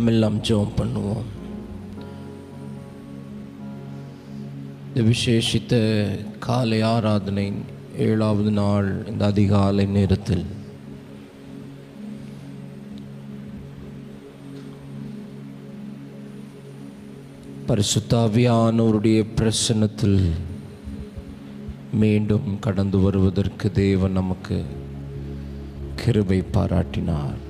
நம்ம எல்லாம் ஜெபம் பண்ணுவோம். இந்த விசேஷித்த காலை ஆராதனை 7வது நாள் இந்த அதிகாலை நேரத்தில் பரிசுத்த ஆவியானவருடைய பிரசன்னத்தில் மீண்டும் கடந்து வருவதற்கு தேவன் நமக்கு கிருபை பாராட்டினார்.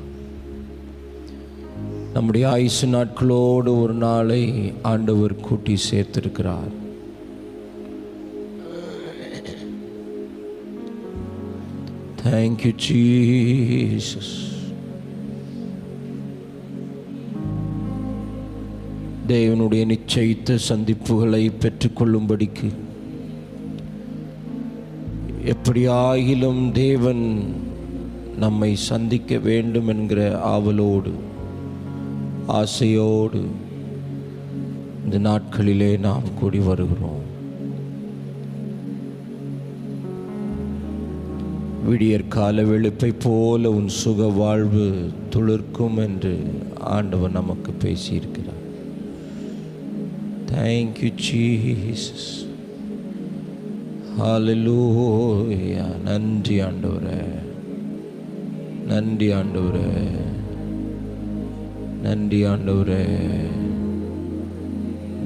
நம்முடைய ஆயுசு நாட்களோடு ஒரு நாளை ஆண்டவர் கூட்டி சேர்த்திருக்கிறார். Thank you, Jesus. தேவனுடைய நிச்சயித்த சந்திப்புகளை பெற்றுக்கொள்ளும்படிக்கு எப்படியாகிலும் தேவன் நம்மை சந்திக்க வேண்டும் என்கிற ஆவலோடு ஆசையோடு இந்த நாட்களிலே நாம் கூடி வருகிறோம். விடியற் கால வெளுப்பை போல உன் சுக வாழ்வு துளிர்க்கும் என்று ஆண்டவர் நமக்கு பேசியிருக்கிறார். Thank you, Jesus. Hallelujah. நன்றி ஆண்டவரே, நன்றி ஆண்டவரே, நன்றி ஆண்டவரே,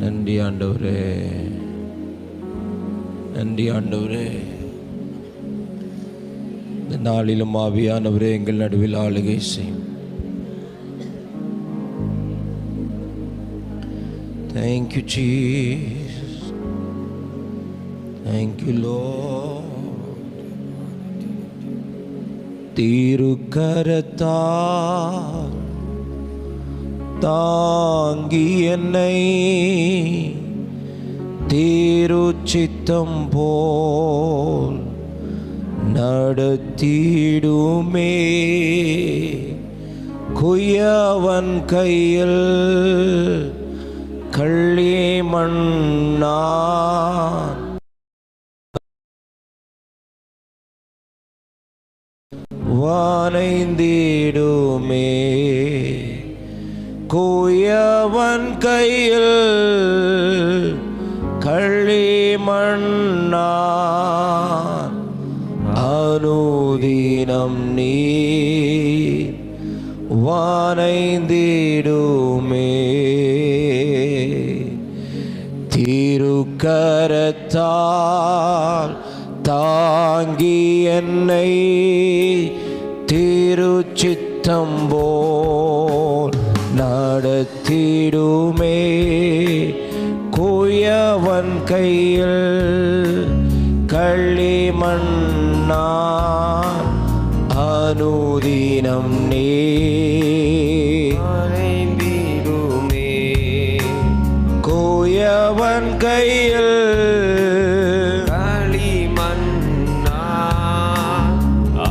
நன்றி ஆண்டவரே, நன்றி ஆண்டவரே. இந்த நாளிலும் ஆவியானவரே எங்கள் நடுவில் ஆளுகை செய்யும். Thank you, Jesus. Thank you, Lord. திருக்கரத்தால் தாங்கி என்னை திருச்சித்தம் போல் நடத்திடுமே. குயவன் கையில் களிமண்ணான் வானைந்திடுமே. குயவன் கையில் களிமண்ணான் அனுதினம் நீ வானைந்திடுமே. திருக்கரத்தால் தாங்கி என்னை திருச்சித்தம் போல் நடத்திடுமே. குயவன் கையில் களிமண்ணான் அனுதினம் நீ அணைந்திடுமே. குயவன் கையில் களிமண்ணான்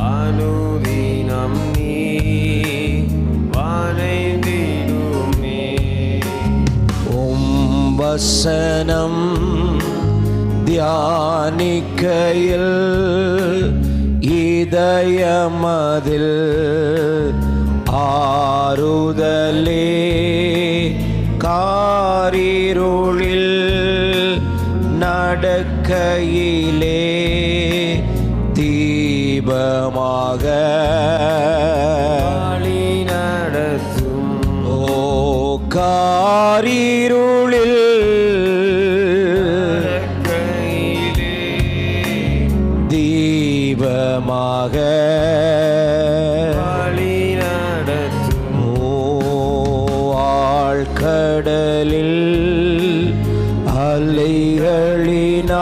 அனுதினம் நீ வணைந்திடுமே. வசனம் தியானிக்கையில் இதயமதில் ஆறுதலே. காரிருளில் நடக்கையிலே தீபமாக நடத்தும். ஓ காரிருளில் தீபமாக நடத்தும். ஓ ஆழ்கடலில் அலைகளினால்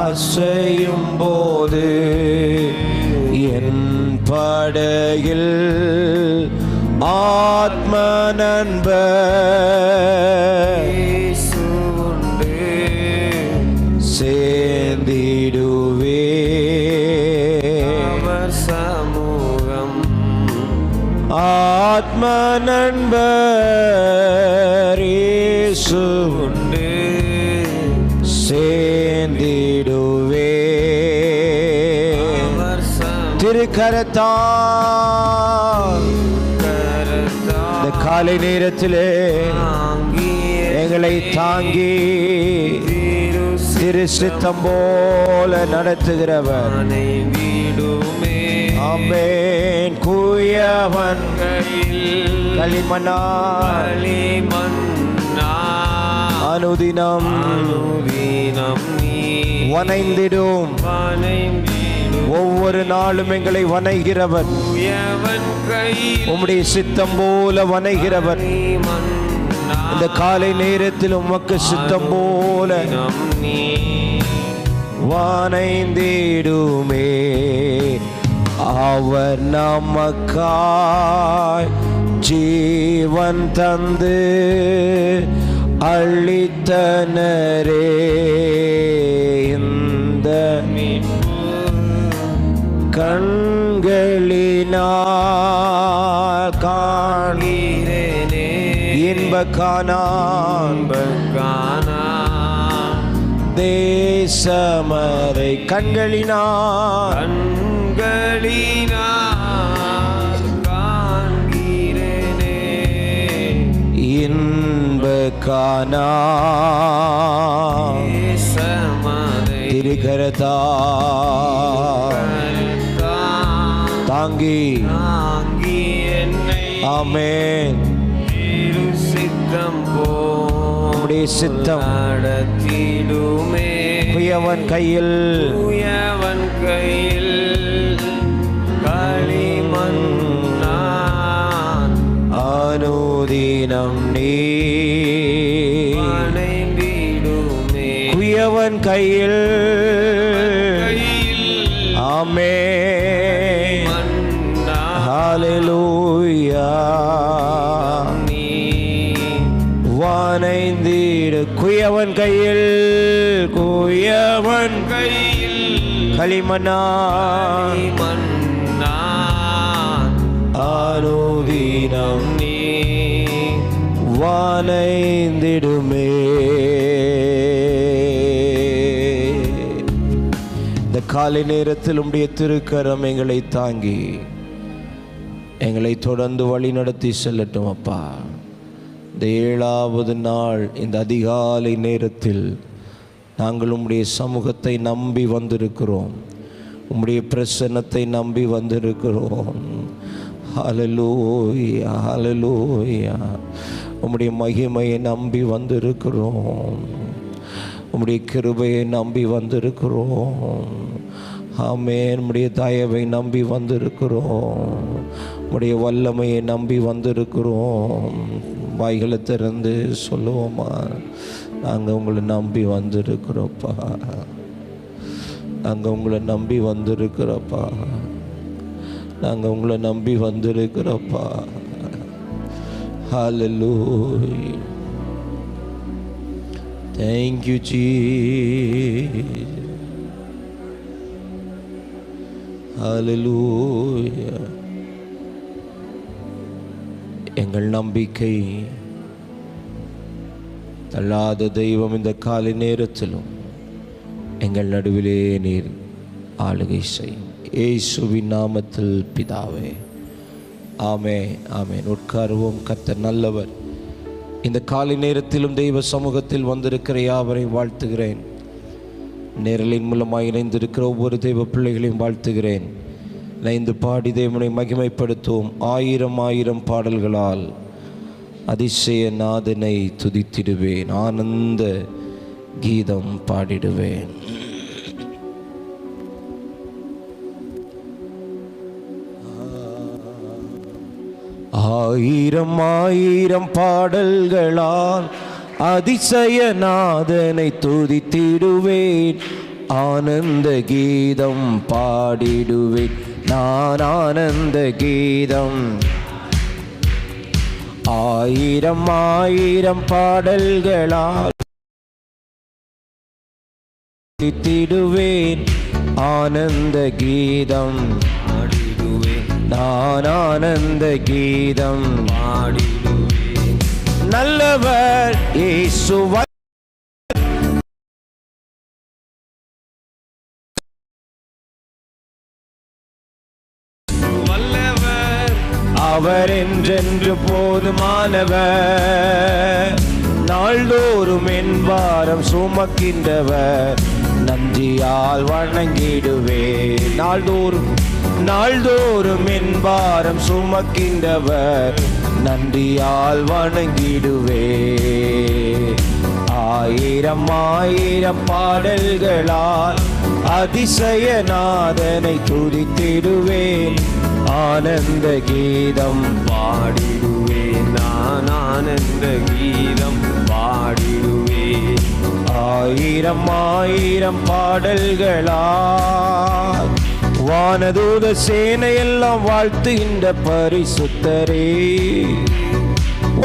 அசையும் போது என் படகில் ஆத்ம நண்பர் சேர்ந்திடுவே. சமூகம் ஆத்ம நண்பர் இயேசு உண்டு சேர்ந்திடுவே. திருக்கரத்தால் இந்த காலை நேரத்திலே எங்களை தாங்கி திரு சித்தம் போல நடத்துகிறவர். ஆமென். குயவன் களிமண்ணா அனுதினம் வனைந்திடும். ஒவ்வொரு நாளும் எங்களை வனைகிறவர். உம்முடைய சித்தம் போல வனைகிறவர். இந்த காலை நேரத்தில் உமக்கு சித்தம் போல வனைந்திடுமே. அவர் நமக்காய் ஜீவன் தந்து அளித்தனரே. இந்த கண்களினால் காண்கிறேனே இன்ப கானான் தேசமரை. கண்களினால் காண்கிறேனே இன்ப கானான் திரிகரதா தாங்கி என்னை. ஆமென். உம்முடைய சித்தம் நடத்திடுமே. குயவன் கையில் களிமண்ணான் அனுதினம் நீ குயவன் கையில். ஆமென். ஹல்லேலூயா. வானைந்திடு குயவன் கையில். குயவன் கையில் களிமண்ணான் அனுதினம் நீ வானைந்திடுமே. இந்த காலை நேரத்தில் உம்முடைய திருக்கரம் எங்களை தாங்கி எங்களை தொடர்ந்து வழி நடத்தி செல்லட்டும் அப்பா. இந்த 7வது நாள் இந்த அதிகாலை நேரத்தில் நாங்கள் உம்முடைய சமூகத்தை நம்பி வந்திருக்கிறோம். உம்முடைய பிரசன்னத்தை நம்பி வந்திருக்கிறோம். ஹல்லேலூயா, ஹல்லேலூயா. உம்முடைய மகிமையை நம்பி வந்திருக்கிறோம். உம்முடைய கிருபையை நம்பி வந்திருக்கிறோம். ஆமென். உம்முடைய தயவை நம்பி வந்திருக்கிறோம். உம்முடைய வல்லமையை நம்பி வந்திருக்கிறோம். வாய்களை திறந்து சொல்லுவோமா, நாங்கள் உங்களை நம்பி வந்திருக்கிறோப்பா. நாங்கள் உங்களை நம்பி வந்திருக்கிறோப்பா. நாங்கள் உங்களை நம்பி வந்திருக்கிறோப்பா. ஹல்லேலூயா. Thank you, Jesus. Hallelujah. எங்கள் நம்பிக்கை தள்ளாத தெய்வம் இந்த காலை நேரத்திலும் எங்கள் நடுவிலே நீர் ஆளுகை செய்யும். இயேசுவின் நாமத்தில் பிதாவே, ஆமென், ஆமென். உட்காருவோம். கர்த்தர் நல்லவர். இந்த காலை நேரத்திலும் தெய்வ சமூகத்தில் வந்திருக்கிற யாவரையும் வாழ்த்துகிறேன். நேரலின் மூலமாக இணைந்திருக்கிற ஒவ்வொரு தெய்வ பிள்ளைகளையும் வாழ்த்துகிறேன். இணைந்து பாடி தேவனை மகிமைப்படுத்துவோம். 1000 பாடல்களால் அதிசய நாதனை துதித்திடுவேன். ஆனந்த கீதம் பாடிடுவேன். ஆயிரம் பாடல்களால் அதிசய நாதனை துதித்திடுவேன். ஆனந்த கீதம் பாடிடுவேன். நான் ஆனந்த கீதம். 1000 பாடல்களால் துதித்திடுவேன். ஆனந்த கீதம் பாடிடுவேன். நான் ஆனந்த கீதம் பாடிடுவேன். நல்லவர் இயேசுவை அவர் என்றென்று போதுமானவர். நாள்தோறும் என் பாரம் சுமக்கின்றவர், நன்றியால் வணங்கிடுவேன். நாள்தோறும் என் பாரம் சுமக்கின்றவர், நன்றியால் வணங்கிடுவேன். ஆயிரம் ஆயிரம் பாடல்களால் அதிசயநாதனை துதித்திடுவேன். ஆனந்த கீதம் பாடிடுவேன், நான் ஆனந்த கீதம் பாடிடுவேன். ஆயிரம் ஆயிரம் பாடல்களால் வானதூத சேனையெல்லாம் வாழ்த்துகின்ற பரிசுத்தரே.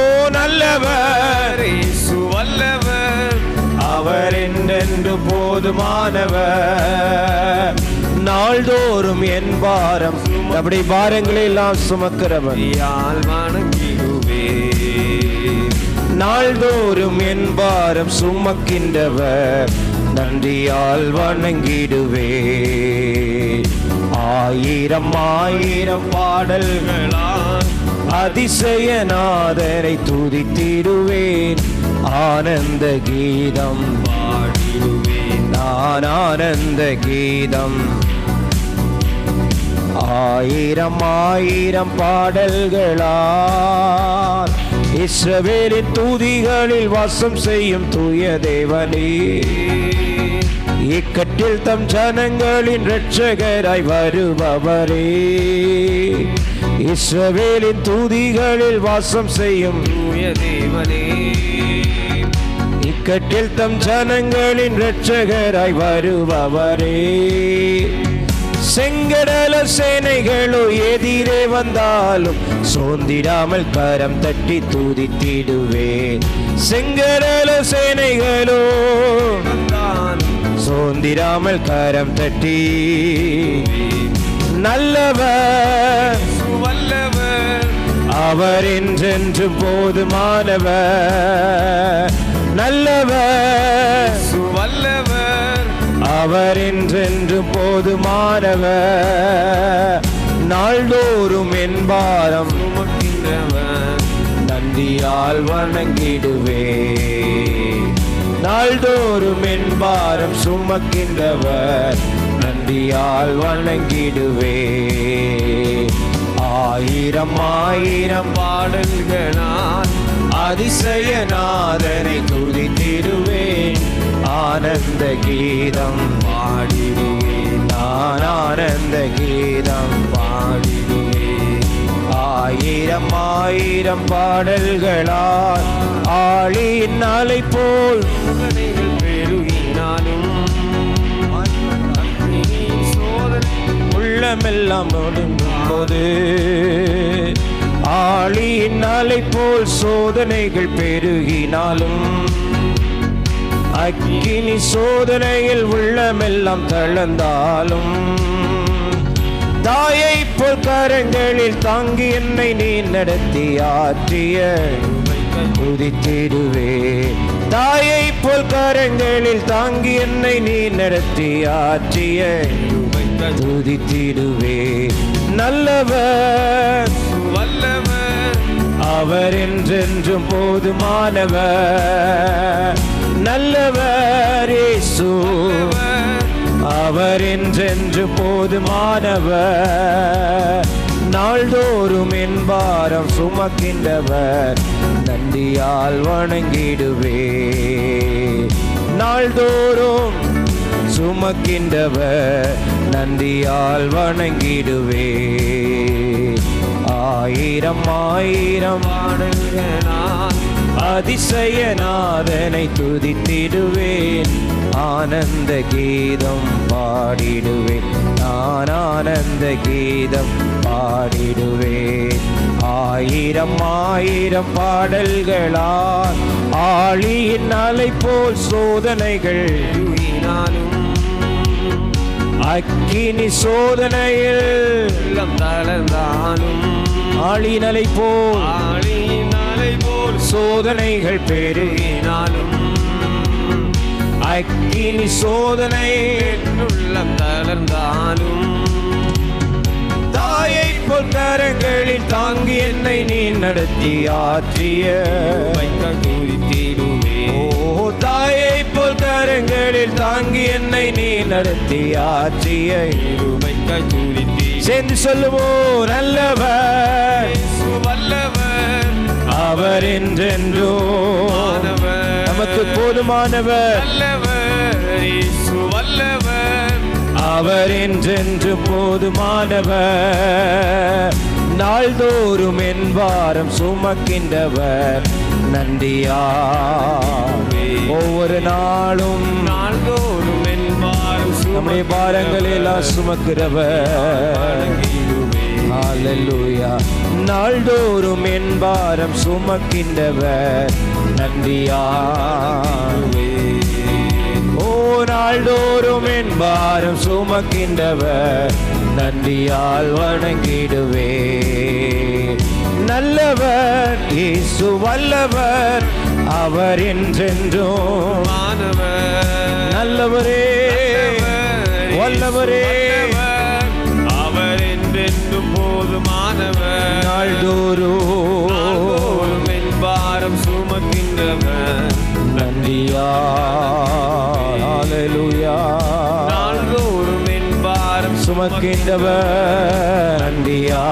ஓ நல்லவர், இயேசு வல்லவர், அவர் என்றென்று போதுமானவர். நாள்தோறும் என் பாரம், அப்படி பாரங்களை எல்லாம் சுமக்கிறவர், நாள்தோறும் என் பாரம் சுமக்கின்றவர், நன்றியால் வணங்கிடுவேன். ஆயிரம் ஆயிரம் பாடல்களால் அதிசயநாதரை துதித்திடுவேன். ஆனந்த கீதம் பாடிடுவேன், நான் ஆனந்த கீதம். ஆயிரம் ஆயிரம் பாடல்களால் இஸ்ரவேலின் தூதிகளில் வாசம் செய்யும் தூய தேவனே. இக்கட்டில் தம் ஜனங்களின் இரட்சகராய் வருபவரே. இஸ்ரவேலின் தூதிகளில் வாசம் செய்யும் தூய தேவனே. இக்கட்டில் தம் ஜனங்களின் இரட்சகராய் வருபவரே. செங்கடல சேனைகளோ எதிரே வந்தாலும் சோர்ந்திடாமல் கரம் தட்டி துதித்திடுவேன். செங்கடல சேனைகளோ சோர்ந்திடாமல் கரம் தட்டி. நல்லவர் வல்லவர், அவர் என்றென்று போதுமானவர். நல்லவர் வல்லவர், அவர் என்றென்று போதுமானவர். நாள்தோறும் என் பாரம் சுமக்கின்றவர், நன்றியால் வணங்கிடுவேன். நாள்தோறும் என் பாரம் சுமக்கின்றவர், நன்றியால் வணங்கிடுவேன். ஆயிரம் ஆயிரம் பாடல்களால் அதிசயநாதனை துதித்திடுவேன். ஆனந்த கீதம் பாடிடுவேன், நான் ஆனந்த கீதம் பாடிடுவேன். ஆயிரம் ஆயிரம் பாடல்களால் ஆழியின் அலை போல் பெருகினாலும் உள்ளமெல்லாம் ஒடுங்கும் போது. ஆழியின் அலை போல் சோதனைகள் பெருகினாலும் அக்கினி சோதனையில் உள்ளமெல்லாம் தளர்ந்தாலும் தாயை போல் கரங்களில் தாங்கி என்னை நீ நடத்தி ஆற்றிய துதித்திடுவே. தாயை போல் கரங்களில் தாங்கி என்னை நீ நடத்தி ஆற்றிய துதித்திடுவே. நல்லவர் வல்லவர், அவர் என்றென்றும் போதுமானவர். நல்லவர் இயேசு, அவர் என்றென்று போதுமானவர். நாள்தோறும் என் பாரம் சுமக்கின்றவர், நன்றியால் வணங்கிடுவே. நாள்தோறும் சுமக்கின்றவர், நன்றியால் வணங்கிடுவே. ஆயிரம் ஆயிரம் பாடல்களால் அதிசயநாதனை துதித்திடுவேன். ஆனந்த கீதம் பாடிடுவேன், நான் ஆனந்த கீதம் பாடிடுவேன். ஆயிரம் ஆயிரம் பாடல்களால் ஆழியின் அலை போல் சோதனைகள் அக்கினி சோதனையில் தளர்ந்தாலும் ஆழியின் அலை போல் சோதனைகள் பெருகினாலும் அக்கினி சோதனை உள்ளம் தளர்ந்தாலும் தாயை போல் கரங்களில் தாங்கி என்னை நீ நடத்தி ஆற்றிய தாயை போல் கரங்களில் தாங்கி என்னை நீ நடத்தி ஆற்றிய சேர்ந்து சொல்லுவோம் நல்லவர் வல்லவர் அவர் என்றென்றோ நமக்கு போதுமானவர் வல்லவர் அவர் என்றென்று போதுமானவர் நாள்தோறும் என் பாரம் சுமக்கின்றவர் நன்றியா ஒவ்வொரு நாளும் நாள்தோறும் என் பாரம் நம்முடைய பாரங்களை எல்லாம் சுமக்கிறவர் ஹல்லேலூயா நாள்தோறும் என் பாரம் சுமக்கின்றவர் நன்றியா ஓ நாள்தோறும் என் பாரம் சுமக்கின்றவர் நன்றியால் வணங்கிடுவே நல்லவர் இயேசு வல்லவர் அவர் என்றென்றும் நல்லவரே வல்லவரே அவர் என்றென்றும் போதுமானவர் நாள்தோறும் என் பாரம் சுமக்கின்றவர் நன்றியா ஹல்லேலூயா நாள்தோறும் என் பாரம் சுமக்கின்றவர் நன்றியா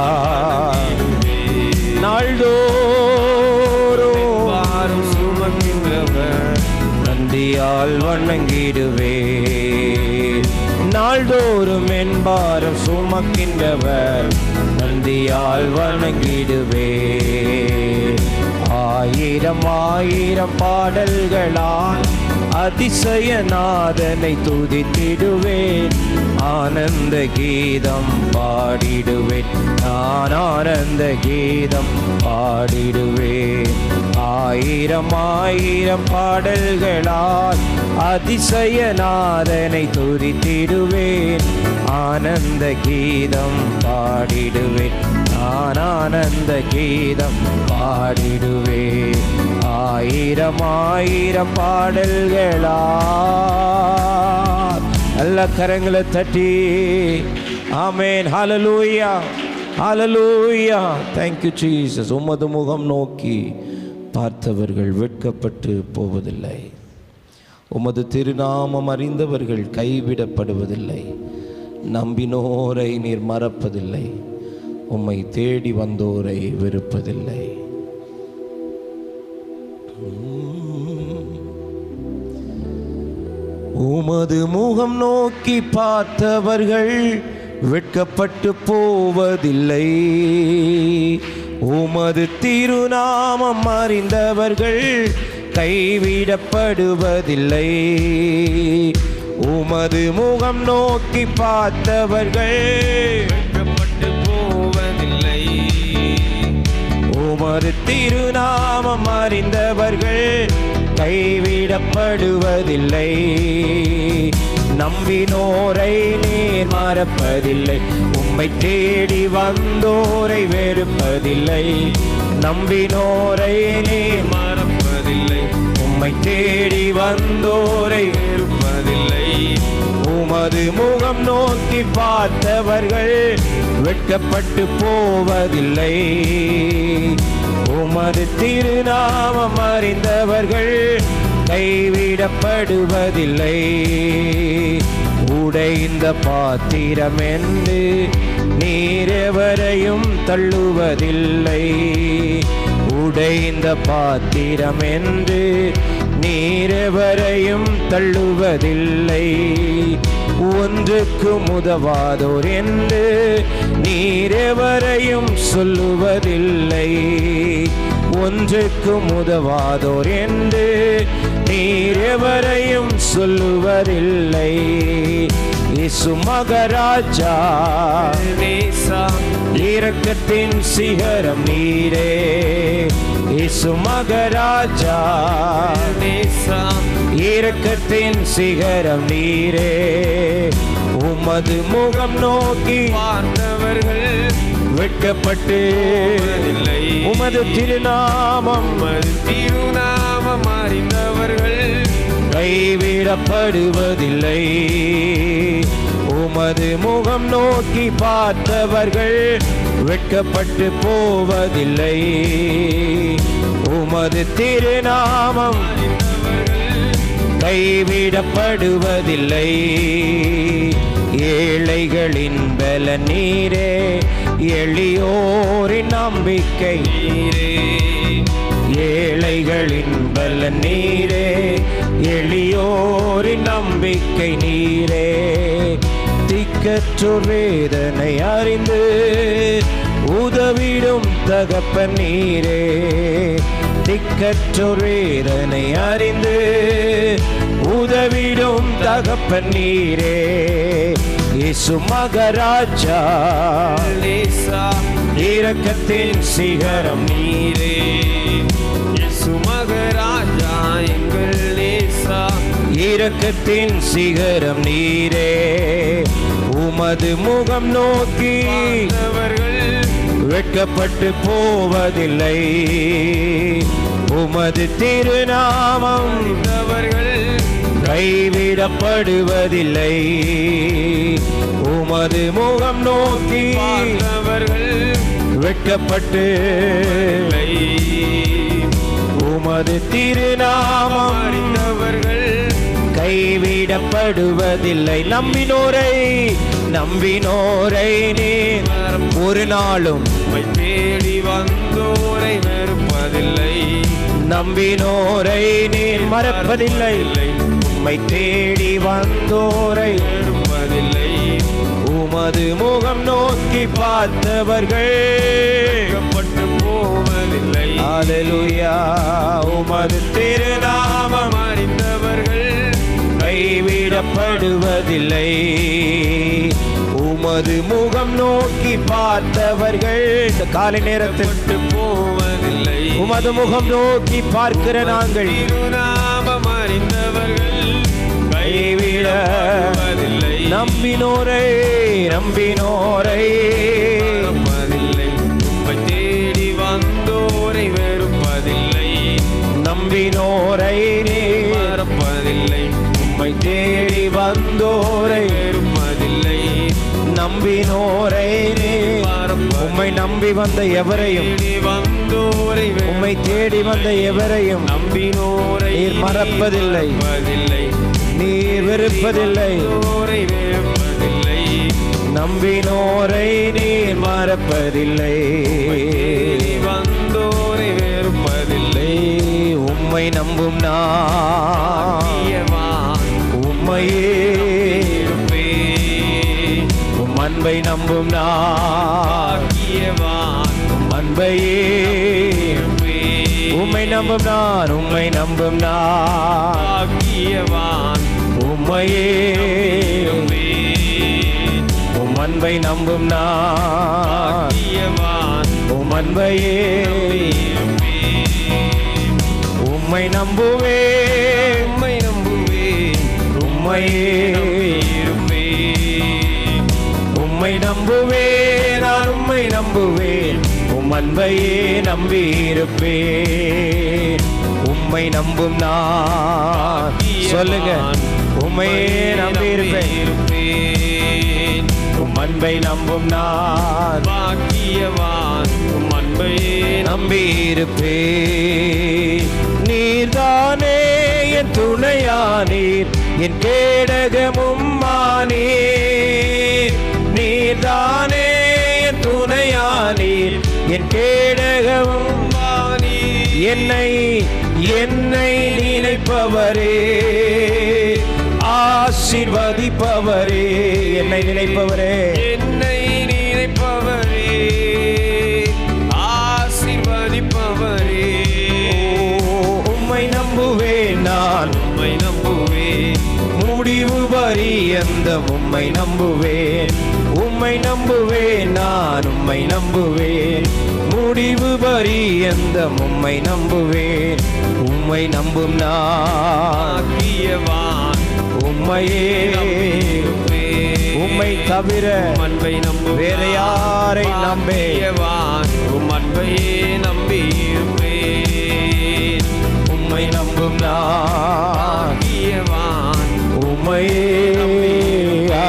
நாள்தோறும் பாரம் சுமக்கின்றவர் நன்றியால் வணங்கிடுவே நாள்தோறும் என் பாரம் சுமக்கின்றவர் நன்றியால் வணங்கிடுவே ஆயிரம் ஆயிரம் பாடல்களால் அதிசயநாதனை துதித்திடுவேன் ஆனந்த கீதம் பாடிடுவேன் நான் ஆனந்த கீதம் பாடிடுவேன் ஆயிரம் ஆயிரம் பாடல்களால் அதிசயநாதனை துதித்திடுவேன் ஆனந்த கீதம் பாடிடுவேன் நான் ஆனந்த கீதம் பாடிடுவேன் ஆயிரம் ஆயிரம் பாடல்களால் நல்ல கரங்களை தட்டி ஆமென் ஹல்லேலூயா ஹல்லேலூயா thank you Jesus உமது முகம் நோக்கி பார்த்தவர்கள் வெட்கப்பட்டு போவதில்லை உமது திருநாமம் அறிந்தவர்கள் கைவிடப்படுவதில்லை நம்பினோரை நீர் மறப்பதில்லை உம்மை தேடி வந்தோரை வெறுப்பதில்லை உமது முகம் நோக்கி பார்த்தவர்கள் வெட்கப்பட்டு போவதில்லை உமது திருநாமம் அறிந்தவர்கள் கைவிடப்படுவதில்லை உமது முகம் நோக்கி பார்த்தவர்கள் வெட்கப்பட்டு போவதில்லை உமது திருநாமம் அறிந்தவர்கள் கைவிடப்படுவதில்லை நம்பினோரை நீர் மறப்பதில்லை உம்மை தேடி வந்தோரை வெறுப்பதில்லை நம்பினோரை நீர் மறப்பதில்லை உம்மை தேடி வந்தோரை வெறுப்பதில்லை உமது முகம் நோக்கி பார்த்தவர்கள் வெட்கப்பட்டு போவதில்லை உமது திருநாமம் அறிந்தவர்கள் கைவிடப்படுவதில்லை உடைந்த பாத்திரம் என்று நீர் எவரையும் தள்ளுவதில்லை உடைந்த பாத்திரம் என்று நீர் எவரையும் தள்ளுவதில்லை ஒன்றுக்கு உதவாதோர் என்று நீர் எவரையும் சொல்லுவதில்லை ஒன்றுக்கு உதவாதோர் என்று நீர் எவரையும் சொல்லுவதில்லை இயேசு மகராஜா இரக்கத்தின் சிகரம் நீரே இயேசு மகராஜா இரக்கத்தின் சிகரம் நீரே உமது முகம் நோக்கி பார்த்தவர்கள் வெட்கப்பட்டு உமது திருநாமம் அறிந்தவர்கள் கைவிடப்படுவதில்லை உமது முகம் நோக்கி பார்த்தவர்கள் வெட்கப்பட்டு போவதில்லை. உமது திருநாமம் கைவிடப்படுவதில்லை. ஏழைகளின் பல நீரே, எளியோரின் நம்பிக்கை நீரே. ஏழைகளின் பல நீரே, எளியோரின் நம்பிக்கை நீரே. திக்கற்றோர் வேதனை அறிந்து உதவிடும் தகப்பன் நீரே. திக்கற்றோர் வேதனை அறிந்து உதவிடும் தகப்பன் நீரே. இயேசு மகராஜா, இரக்கத்தின் சிகரம் நீரே. இயேசு மகராஜா, எங்கள் நேசா, இரக்கத்தின் சிகரம் நீரே. உமது முகம் நோக்கி வெட்கப்பட்டு போவதில்லை. உமது திருநாமம் கைவிடப்படுவதில்லை. உமது முகம் நோக்கி வெட்கப்பட்டு, உமது திருநாமம் கைவிடப்படுவதில்லை. நம்பினோரை நீர் ஒரு நாளும் தேடி வந்தோரை வெறுப்பதில்லை. நம்பினோரை நீர் மறப்பதில்லை. உம்மை தேடி வந்தோரை வெறுப்பதில்லை. உமது முகம் நோக்கி பார்த்தவர்கள் வெட்கப்பட்டு போவதில்லை. அல்லேலூயா. உமது திருநாமம் அறிந்தவர்கள் கைவிடப்படுவதில்லை. உமது முகம் நோக்கி பார்த்தவர்கள் இந்த காலை நேரத்தில் போவதில்லை. உமது முகம் நோக்கி பார்க்கிற நாங்கள் திருநாமம் அறிந்தவர்கள் கைவிடப்படுவதில்லை. நம்பினோரை உம்மை தேடி வந்தோரை வெறுப்பதில்லை. நம்பினோரை மறப்பதில்லை. உம்மை தேடி வந்தோரை வெறுப்பதில்லை. நம்பினோரை உம்மை நம்பி வந்த எவரையும், உம்மை தேடி வந்த எவரையும் நம்பினோரை நீர் மறப்பதில்லை. நீர் வெறுப்பதில்லை. நம்பினோரை நீர் மறப்பதில்லை. வந்தோரை வெறுப்பதில்லை. உம்மை நம்பும் நான் உம்மையே இருப்பேன். உம் அன்பை நம்பும் நான் அன்பையே இருப்பேன். உம்மை நம்பும் நான் உம்மையே உம் அன்பை நம்பும் நான் உம் அன்பையே உம்மை நம்புவேன். உம்மையே உம்மை நம்புவேன். நான் உம்மை நம்புவேன். உம் அன்பையே நம்பியிருப்பேன். உம்மை நம்பும் நான் சொல்லுங்க. உம்மையே நம்பியிருப்பேன். உம் அன்பை நம்பும் நான் பாக்கியவான். உம் அன்பையே நம்பியிருப்பேன். நீர்தானே என் துணையானீர், என் கேடகமும் ஆனீர். நீர்தானே என் துணையானீர், என் கேடகமும் ஆனீர். என்னை நினைப்பவரே, ஆசீர்வதிப்பவரே. என்னை நினைப்பவரே, ஆசீர்வதிப்பவரே. உம்மை நம்புவேன். நான் உம்மை நம்புவேன். முடிவு பரியந்தம் உம்மை நம்புவேன். உம்மை நம்புவேன். நான் உம்மை நம்புவேன். முடிவு பரியந்தம் உம்மை நம்புவேன். உம்மை நம்பும் நான் உம்மையே. உம்மை தவிர வேற யாரை நம்பேன். உம் அன்பையே நம்பியிருப்பேன். உம்மை நம்பும் நான் உம்மையே.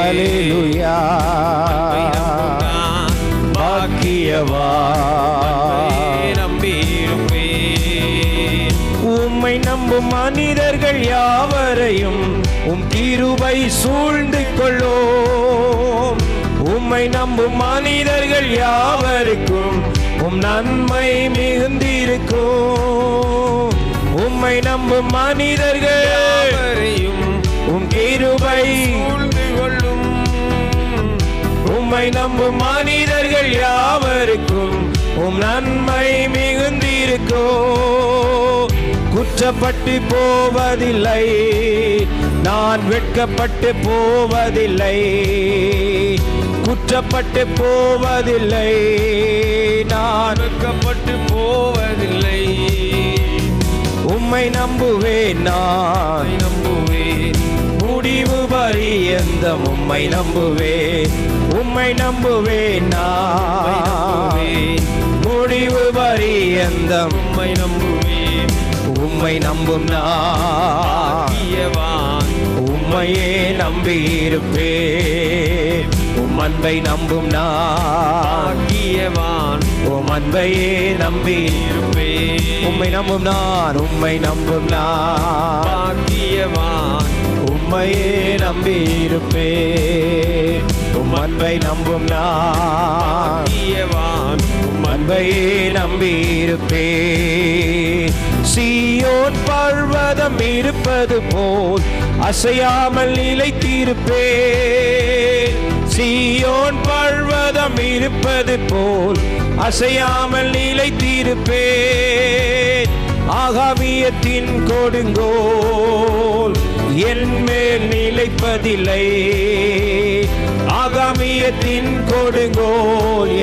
அல்லேலூயா. உம்மை நம்பும் மனிதர்கள் யாவரையும் உம் கிருபை சூழ்ந்து கொள்ளும். உம்மை நம்பும் மனிதர்கள் யாவருக்கும் உம் நன்மை மிகுந்திருக்கும். உம்மை நம்பும் மனிதர்கள் யாவரையும் உம் கிருபை சூழ்ந்து கொள்ளும். உம்மை நம்பும் மனிதர்கள் யாவருக்கும் உம் நன்மை மிகுந்திருக்கும். குற்றப்பட்டு போவதில்லை, நான் வெட்கப்பட்டு போவதில்லை. குற்றப்பட்டு போவதில்லை, நான் வெட்கப்பட்டு போவதில்லை. உம்மை நம்புவேன், நான் நம்புவேன், முடிவு பரியந்தம் உம்மை நம்புவேன். உம்மை நம்புவேன், நான் முடிவு பரியந்தம் உம்மை நம்புவேன். உம்மை நம்பும் நான் உம்மையே நம்பியிருப்பேன். உம் அன்பை நம்பும் நான் உம் அன்பையே நம்பியிருப்பேன். உம்மை நம்பும் நான் உம்மை நம்பும் நான் உம்மையே நம்பியிருப்பேன். உம் அன்பை நம்பும் நான் உம் அன்பையே நம்பியிருப்பேன். சீயோன் பர்வதம் இருப்பது போல் அசையாமல் நிலைத்திருப்பேன். சீயோன் பர்வதம் இருப்பது போல் அசையாமல் நிலைத்திருப்பேன். ஆகாமியத்தின் கொடுங்கோல் என் மேல் நிலைப்பதில்லை. ஆகாமியத்தின் கொடுங்கோல்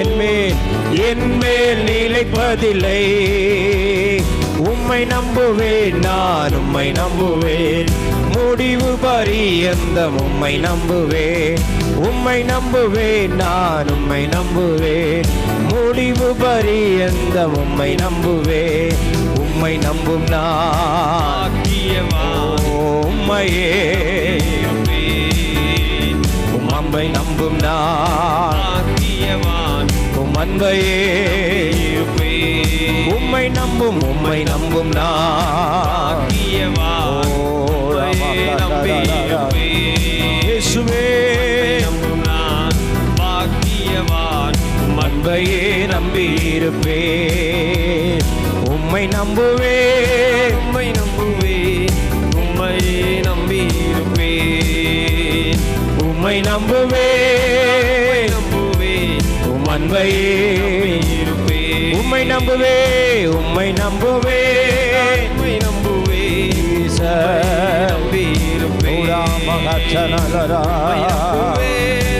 என் மேல் நிலைப்பதில்லை. உம்மை நம்புவேன், நான் உம்மை நம்புவேன், முடிவு பரியந்தம் உம்மை நம்புவேன். உம்மை நம்புவேன், நான் உம்மை நம்புவேன், முடிவு பரியந்தம் உம்மை நம்புவேன். உம்மை நம்பும் நான் உம்மையே உம் அன்பை நம்பும் நான் உம் அன்பையே உம்மை நம்பும் நான் இயேசுவே அன்பையே நம்பியிருப்பேன். உம்மை நம்புவேன், உம்மை நம்புவேன், உம்மையே நம்பியிருப்பேன். உம்மை நம்புவேன், உம் அன்பையே உம்மை நம்புவேன், உம்மை நம்புவேன், உம்மை நம்புவேன்,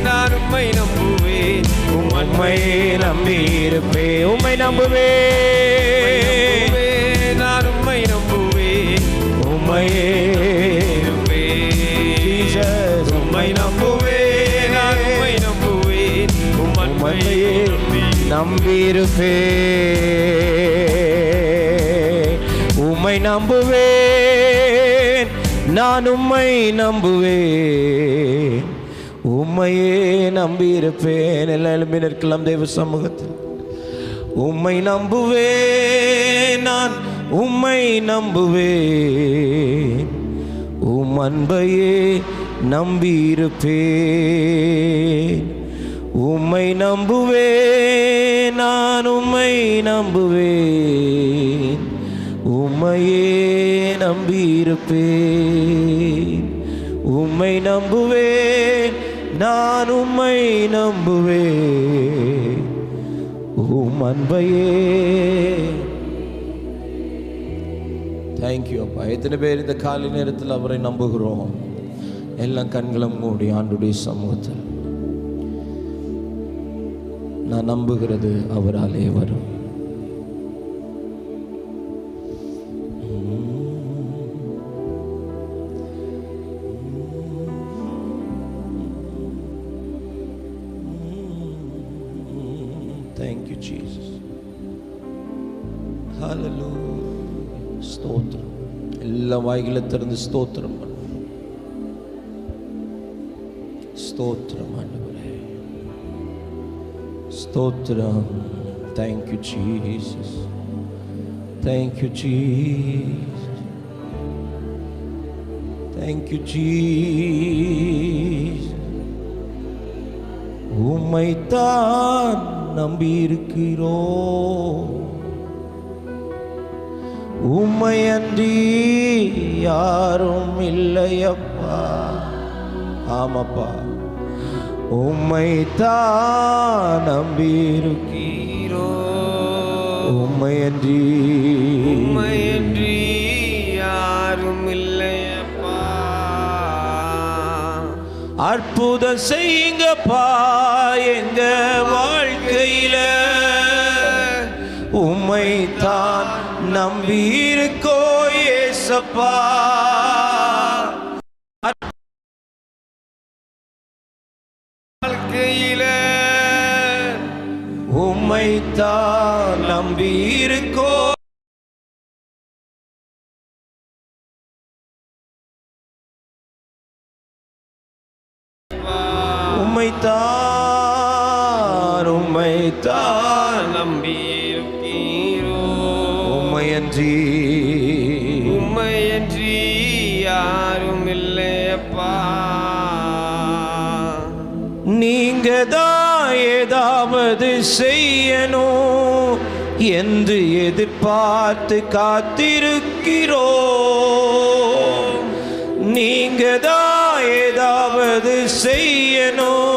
நான் உம்மை நம்புவேன், உம்மையே நம்பியிருப்பேன். உம்மை நம்புவேன், நான் உம்மை நம்புவேன், உம்மையே உம்மை நம்புவேன், நான் உம்மை நம்புவேன், உம்மையே நம்பியிருப்பேன். உம்மை நம்புவேன், நான் உம்மை நம்புவேன், உம்மையே நம்பியிருப்பேன். எல்லாம் எழும்பி நிற்கலாம் தேவ சமூகத்தில். உம்மை நம்புவேன், நான் உம்மை நம்புவேன், உம் அன்பையே நம்பியிருப்பேன். உம்மை நம்புவேன், நான் உம்மை நம்புவேன், உம்மையே நம்பியிருப்பேன். உம்மை நம்புவேன், நான் உம்மை நம்புவேன், உம் அன்பையே. தேங்க்யூ அப்பா. எத்தனை பேர் இந்த காலை நேரத்தில் அவரை நம்புகிறோம்? எல்லாம் கண்களும் மூடி ஆண்டுடைய சமூகத்தில் நான் நம்புகிறது அவராலே வரும். Thank you, Jesus. Hallelujah. ஸ்தோத்திரம். எல்லா வாய்களை திறந்து ஸ்தோத்திரம் பண்ணு. ஸ்தோத்திரம் ஆண்டவரே, ஸ்தோத்திரம். Thank you, Jesus. Thank you, Jesus. Thank you, Jesus. உம்மைத்தான் நம்பியிருக்கிறோம், உம்மையன்றி யாரும் இல்லையப்பா. ஆமாப்பா, உம்மைத்தான் நம்பியிருக்கிறோம், உம்மையன்றி யாரும் இல்லையப்பா. அற்புதம் செய்யுங்கப்பா எங்க வாழ்க்கையில, உம்மைத்தான் நம்பியிருக்கோ ஏசப்பா. வாழ்க்கையில உம்மைத்தான் நம்பியிருக்கோ, உம்மைத்தான் உம்மைத்தான் நம்பியிருக்கிறோம், உம்மையன்றி யாரும் இல்லையப்பா. நீங்க தான் ஏதாவது செய்யணும் என்று எதிர்பார்த்து காத்திருக்கிறோம். நீங்க தான் ஏதாவது செய்யணும்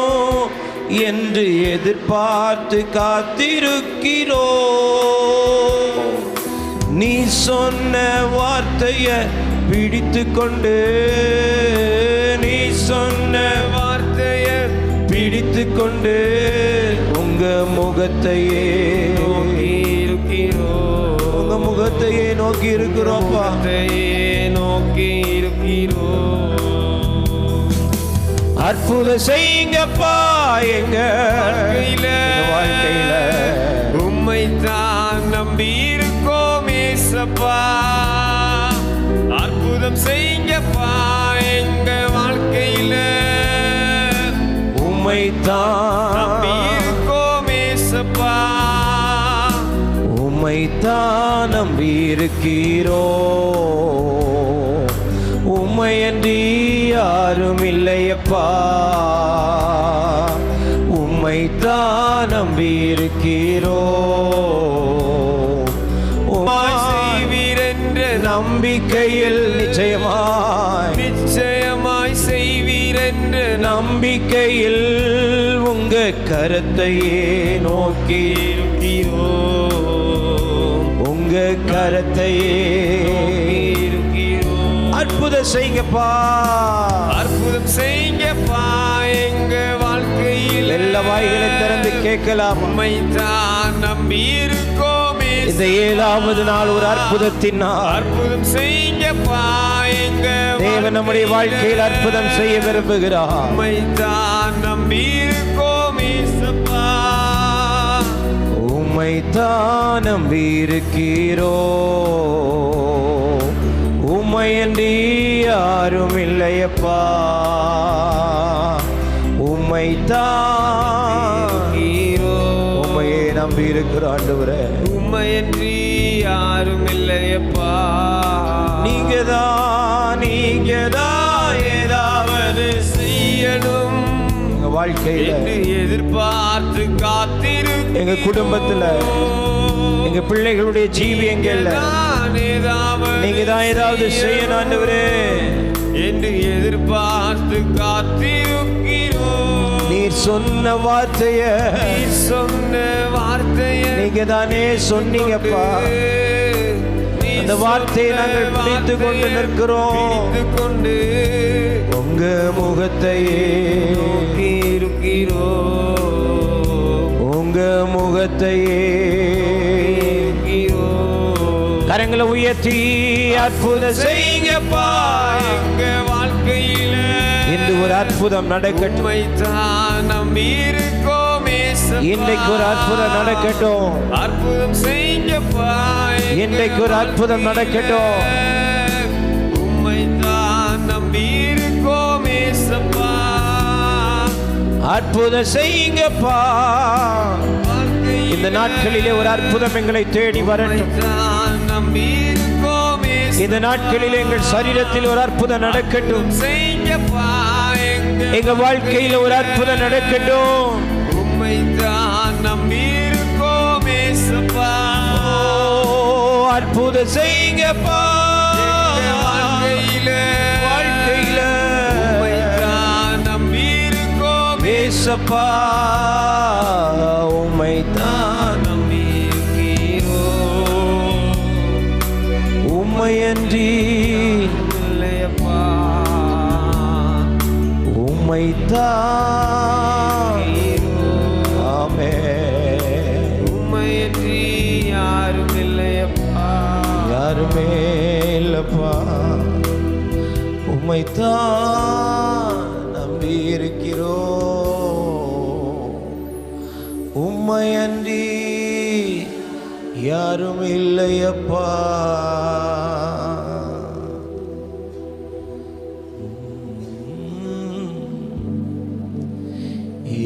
என்று எதிர்பார்த்து காத்திருக்கிறோம். நீ சொன்ன வார்த்தைய பிடித்து கொண்டு, நீ சொன்ன வார்த்தைய பிடித்து கொண்டு உங்க முகத்தையே நோக்கி இருக்கிறோம், உங்க முகத்தையே நோக்கி இருக்கிறோம்ப்பா, நோக்கி இருக்கிறோம். அற்புதம் செய்யுங்கப்பா எங்க வாழ்க்கையில, உம்மைத்தான் நம்பி இருக்கோம் ஏசப்பா. அற்புதம் செய்யுங்கப்பா எங்க வாழ்க்கையில, உம்மைத்தான் நம்பி இருக்கோம் ஏசப்பா. உம்மைத்தான் நம்பி இருக்கிறோம், உம்மையன்றி யாரும் இல்லையப்பா. உம்மைத்தான் நம்பி இருக்கிறோம், செய்வீரென்ற நம்பிக்கையில் நிச்சயமாய் செய்வீரென்ற நம்பிக்கையில் உங்க கரத்தையே நோக்கி இருக்கிறோம், உங்க கரத்தையே இருக்கிறோம். அற்புதம் செய்யுங்கப்பா, அற்புதம் செய்யுங்கப்பா எங்க வாழ்க்கையில். எல்லா வாய்களை திறந்து கேட்கலாம். உம்மைத்தான் நம்பி இருக்கோம் இந்த 7வது நாள் ஒரு அற்புதத்தின் நாள். அற்புதம் செய்யுங்கப்பா எங்க தேவன் நம்முடைய வாழ்க்கையில் அற்புதம் செய்ய விரும்புகிறார். உம்மைத்தான் நம்பி இருக்கோம் ஏசப்பா. உம்மைத்தான் நம்பி இருக்கிறோம், உம்மையன்றி யாரும் இல்லையப்பா. உம்மைத்தான் உம்மையே நம்பி இருக்கிற ஆண்டவரே, உம்மையன்றி யாரும் இல்லையப்பா. நீங்கதான் ஏதாவது செய்யணும் எங்க வாழ்க்கையில, எதிர்பார்த்து காத்திருக்கிறோம். எங்க குடும்பத்துல, எங்க பிள்ளைகளுடைய ஜீவியங்கள்ல நீங்க தான் ஏதாவது செய்யணும் ஆண்டவரே என்று எதிர்பார்த்து காத்திருக்கிறோம். நீர் சொன்ன வார்த்தைய நீங்க தானே சொன்னீங்கப்பா. அந்த வார்த்தையை நாங்கள் பிடித்து கொண்டு நிற்கிறோம், உங்க முகத்தையே இருக்கிறோம், உங்க முகத்தையே. கரங்களை உயர்த்தி அற்புதம் செய்யுங்கப்பா எங்க வாழ்க்கையில. இன்று ஒரு அற்புதம் நடக்கட்டும், நம்பி இருக்கோம் ஏசப்பா. இன்றைக்கு ஒரு அற்புதம் நடக்கட்டும், அற்புதம் செய்யுங்கப்பா இன்றைக்கு ஒரு அற்புதம் நடக்கட்டும். உம்மைத்தான் நம்பி இருக்கோம் ஏசப்பா. அற்புதம் செய்யுங்கப்பா. இந்த நாட்களிலே ஒரு அற்புதம் எங்களை தேடி வரட்டும். இந்த நாட்களில் எங்கள் சரீரத்தில் ஒரு அற்புதம் நடக்கட்டும். செய்யப்பா எங்க வாழ்க்கையில் ஒரு அற்புதம் நடக்கட்டும். உம்மைத்தான் நம்பியிருக்கோம் ஏசப்பா. அற்புதம் செய்யுங்கப்பா. வாழ்க்கையில உம்மைத்தான் நம்பியிருக்கோம் ஏசப்பா. உம்மைத்தான் நம்பியிருக்கிறோம். உம்மையன்றி இல்லையப்பா. உம்மைத்தான். ஆமென். உம்மையன்றி யாரும் இல்லையப்பா. யாருமே இல்லப்பா. உம்மைத்தான் நம்பி இருக்கிறோம். உம்மையன்றி யாரும் இல்லையப்பா.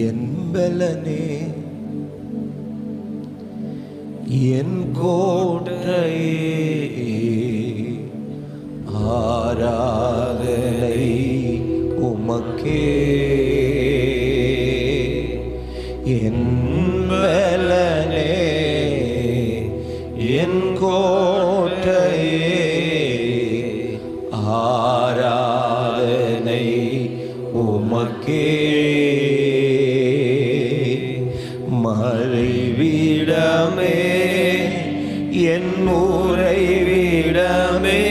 என் பலனே என் கோட்டையே, ஆராதனை உமக்கே. என் பலனே என் கோட்டையே, ஆராதனை உமக்கே. மறைவிடமே என் உறைவிடமே,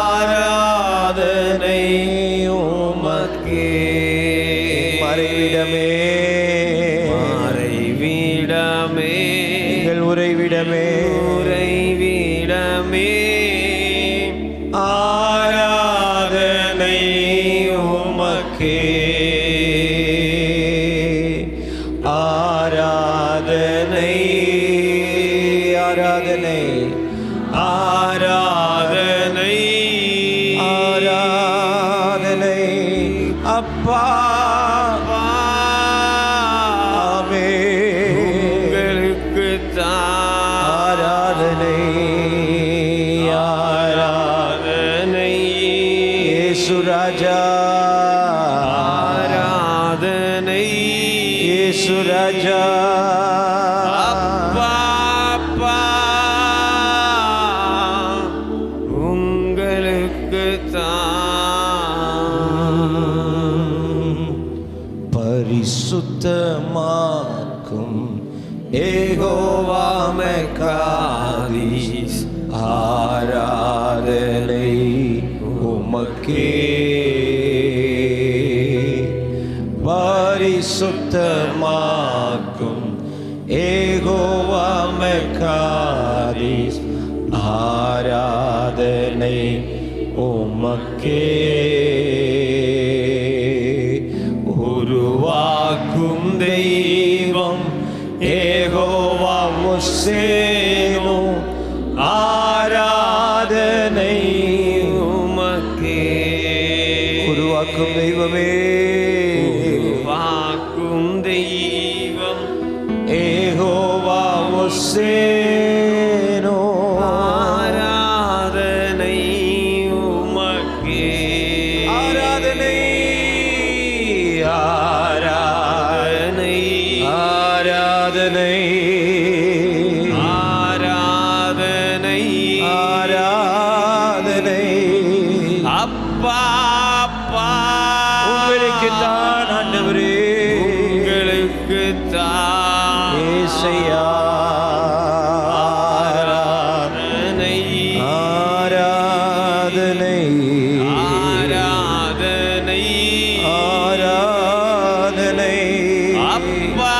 ஆராதனை உமக்கே. மறைவிடமே மறைவிடமே எங்கள் உறைவிடமே, உறைவிடமே, ஆராதனை உமக்கே. ஆராதனை ஆராதனை ஆராதனை ஆராதனை அப்பா. ஆராதனை ஆராதனை இயேசு ராஜா. ஆராதனை இயேசு ராஜா. அப்பா அப்பா உங்களுக்கு பரிசுத்தமாக்கும் யெகோவா மெக்காதீஸ், ஆராதனை உமக்கே. பரிசுத்தமாக்கும் யெகோவா மெக்காதீஸ், ஆராதனை உமக்கே. உருவாக்கும் தெய்வம் யெகோவா முசேனு, ஆராதனை உமக்கே. உருவாக்கும் தெய்வமே, உருவாக்கும் தெய்வம் யெகோவா முசேனு, ஆராதனை உமக்கே. ஆராதனை ஆராதனை ஆராதனை ஆராதனை ஆராதனை அப்பா அப்பா உங்களுக்கு தான் ஆண்டவரே. உங்களுக்கு தான் ஏசையா. ஆராதனை ஆராதனை ஆராதனை ஆராதனை அப்பா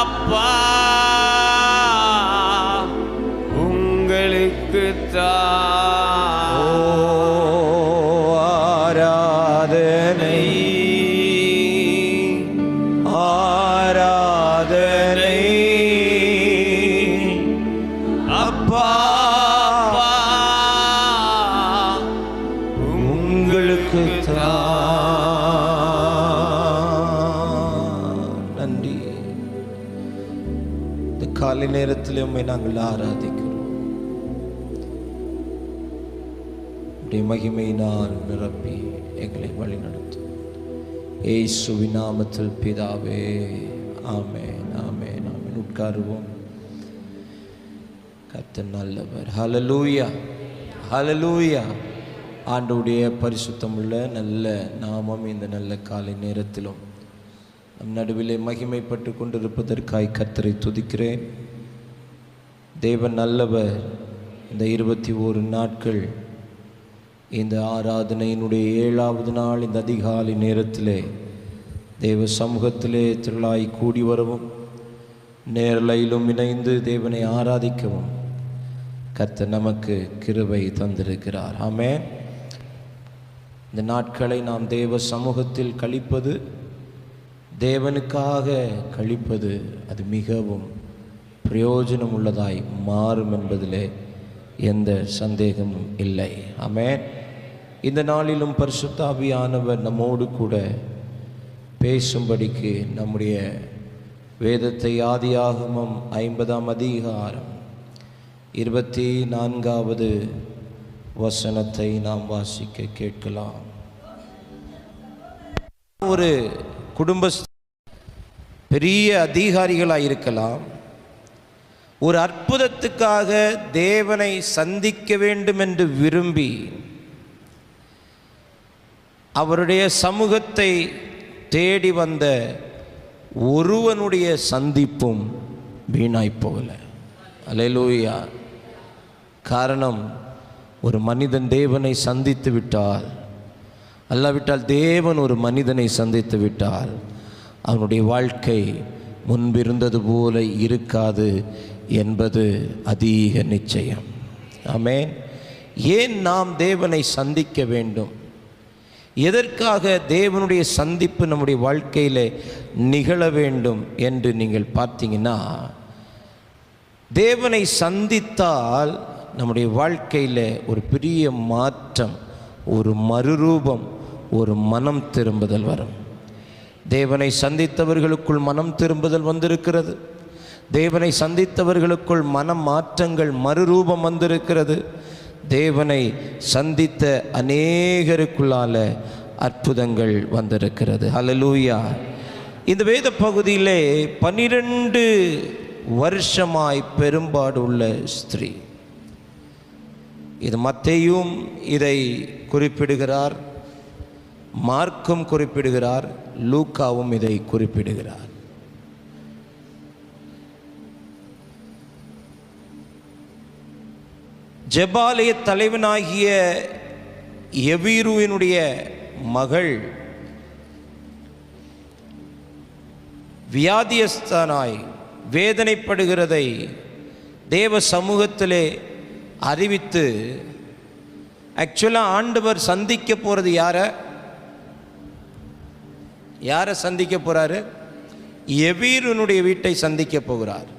அப்பா உங்களுக்கு தான். ஓ ஆராதனை ஆராதனை அப்பா உங்களுக்கு நன்றி. இந்த காலை நேரத்தில் உம்மை நாங்கள் ஆராதிக்கிறோம். உடைய மகிமையினால் நிரப்பி எங்களை வழிநடத்தும். இயேசுவின் நாமத்தில் பிதாவே, ஆமென், ஆமென், ஆமென். உட்காருவோம். கர்த்தர் நல்லவர். ஹல்லேலூயா, ஹல்லேலூயா. ஆண்டவருடைய பரிசுத்தமுள்ள நல்ல நாமம் இந்த நல்ல காலை நேரத்திலும் நம் நடுவிலே மகிமைப்பட்டு கொண்டிருப்பதற்காய் கர்த்தரை துதிக்கிறேன். தேவன் நல்லவர். இந்த 21 நாட்கள் இந்த ஆராதனையினுடைய 7வது நாள் இந்த அதிகாலை நேரத்திலே தேவ சமூகத்திலே திரளாய் கூடி வரவும் நேரலையிலும் இணைந்து தேவனை ஆராதிக்கவும் கர்த்தர் நமக்கு கிருபை தந்திருக்கிறார். ஆமென். இந்த நாட்களை நாம் தேவ சமூகத்தில் கழிப்பது, தேவனுக்காக கழிப்பது, அது மிகவும் பிரயோஜனம் உள்ளதாய் மாறும் என்பதிலே எந்த சந்தேகமும் இல்லை. ஆமென். இந்த நாளிலும் பரிசுத்த ஆவியானவர் நம்மோடு கூட பேசும்படிக்கு நம்முடைய வேதத்தை ஆதியாகமம் 50ஆம் அதிகாரம் 24வது வசனத்தை நாம் வாசிக்க கேட்கலாம். ஒரு குடும்ப பெரிய அதிகாரிகளாக இருக்கலாம், ஒரு அற்புதத்துக்காக தேவனை சந்திக்க வேண்டும் என்று விரும்பி அவருடைய சமூகத்தை தேடி வந்த ஒருவனுடைய சந்திப்பும் வீணாய் போகல. அல்லேலூயா. காரணம், ஒரு மனிதன் தேவனை சந்தித்து விட்டால், அல்லாவிட்டால் தேவன் ஒரு மனிதனை சந்தித்து விட்டால் அவனுடைய வாழ்க்கை முன்பிருந்தது போல இருக்காது என்பது அதிக நிச்சயம். ஆமென். ஏன் நாம் தேவனை சந்திக்க வேண்டும்? எதற்காக தேவனுடைய சந்திப்பு நம்முடைய வாழ்க்கையில் நிகழ வேண்டும் என்று நீங்கள் பார்த்தீங்கன்னா, தேவனை சந்தித்தால் நம்முடைய வாழ்க்கையில் ஒரு பெரிய மாற்றம், ஒரு மறுரூபம், ஒரு மனம் திரும்புதல் வரும். தேவனை சந்தித்தவர்களுக்குள் மனம் திரும்புதல் வந்திருக்கிறது. தேவனை சந்தித்தவர்களுக்குள் மனம் மாற்றங்கள், மறுரூபம் வந்திருக்கிறது. தேவனை சந்தித்த அநேகருக்குள்ளால அற்புதங்கள் வந்திருக்கிறது. ஹல்லேலூயா. இந்த வேத பகுதியிலே 12 வருஷமாய் பெரும்பாடு உள்ள ஸ்திரீ, இது மத்தேயும் இதை குறிப்பிடுகிறார், மார்க்கும் குறிப்பிடுகிறார், லூக்காவும் இதை குறிப்பிடுகிறார். ஜெபாலய தலைவனாகிய எவீருவினுடைய மகள் வியாதியஸ்தனாய் வேதனைப்படுகிறதை தேவ சமூகத்திலே அறிவித்து, ஆக்சுவலாக ஆண்டவர் சந்திக்க போகிறது யாரை சந்திக்க போகிறாரு? எவீருனுடைய வீட்டை சந்திக்க போகிறார்.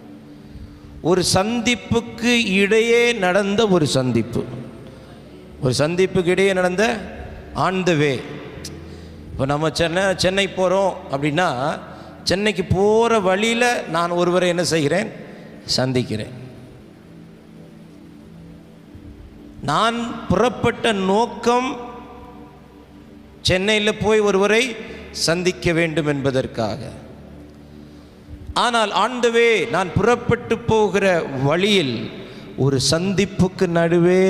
ஒரு சந்திப்புக்கு இடையே நடந்த ஒரு சந்திப்புக்கு இடையே நடந்த ஆன் த வே. இப்போ நம்ம சென்னை போகிறோம் அப்படின்னா, சென்னைக்கு போகிற வழியில் நான் ஒருவரை என்ன செய்கிறேன்? சந்திக்கிறேன். நான் புறப்பட்ட நோக்கம் சென்னையில் போய் ஒருவரை சந்திக்க வேண்டும் என்பதற்காக. ஆனால் ஆண்டவே நான் புறப்பட்டு போகிற வழியில் ஒரு சந்திப்புக்கு நடுவே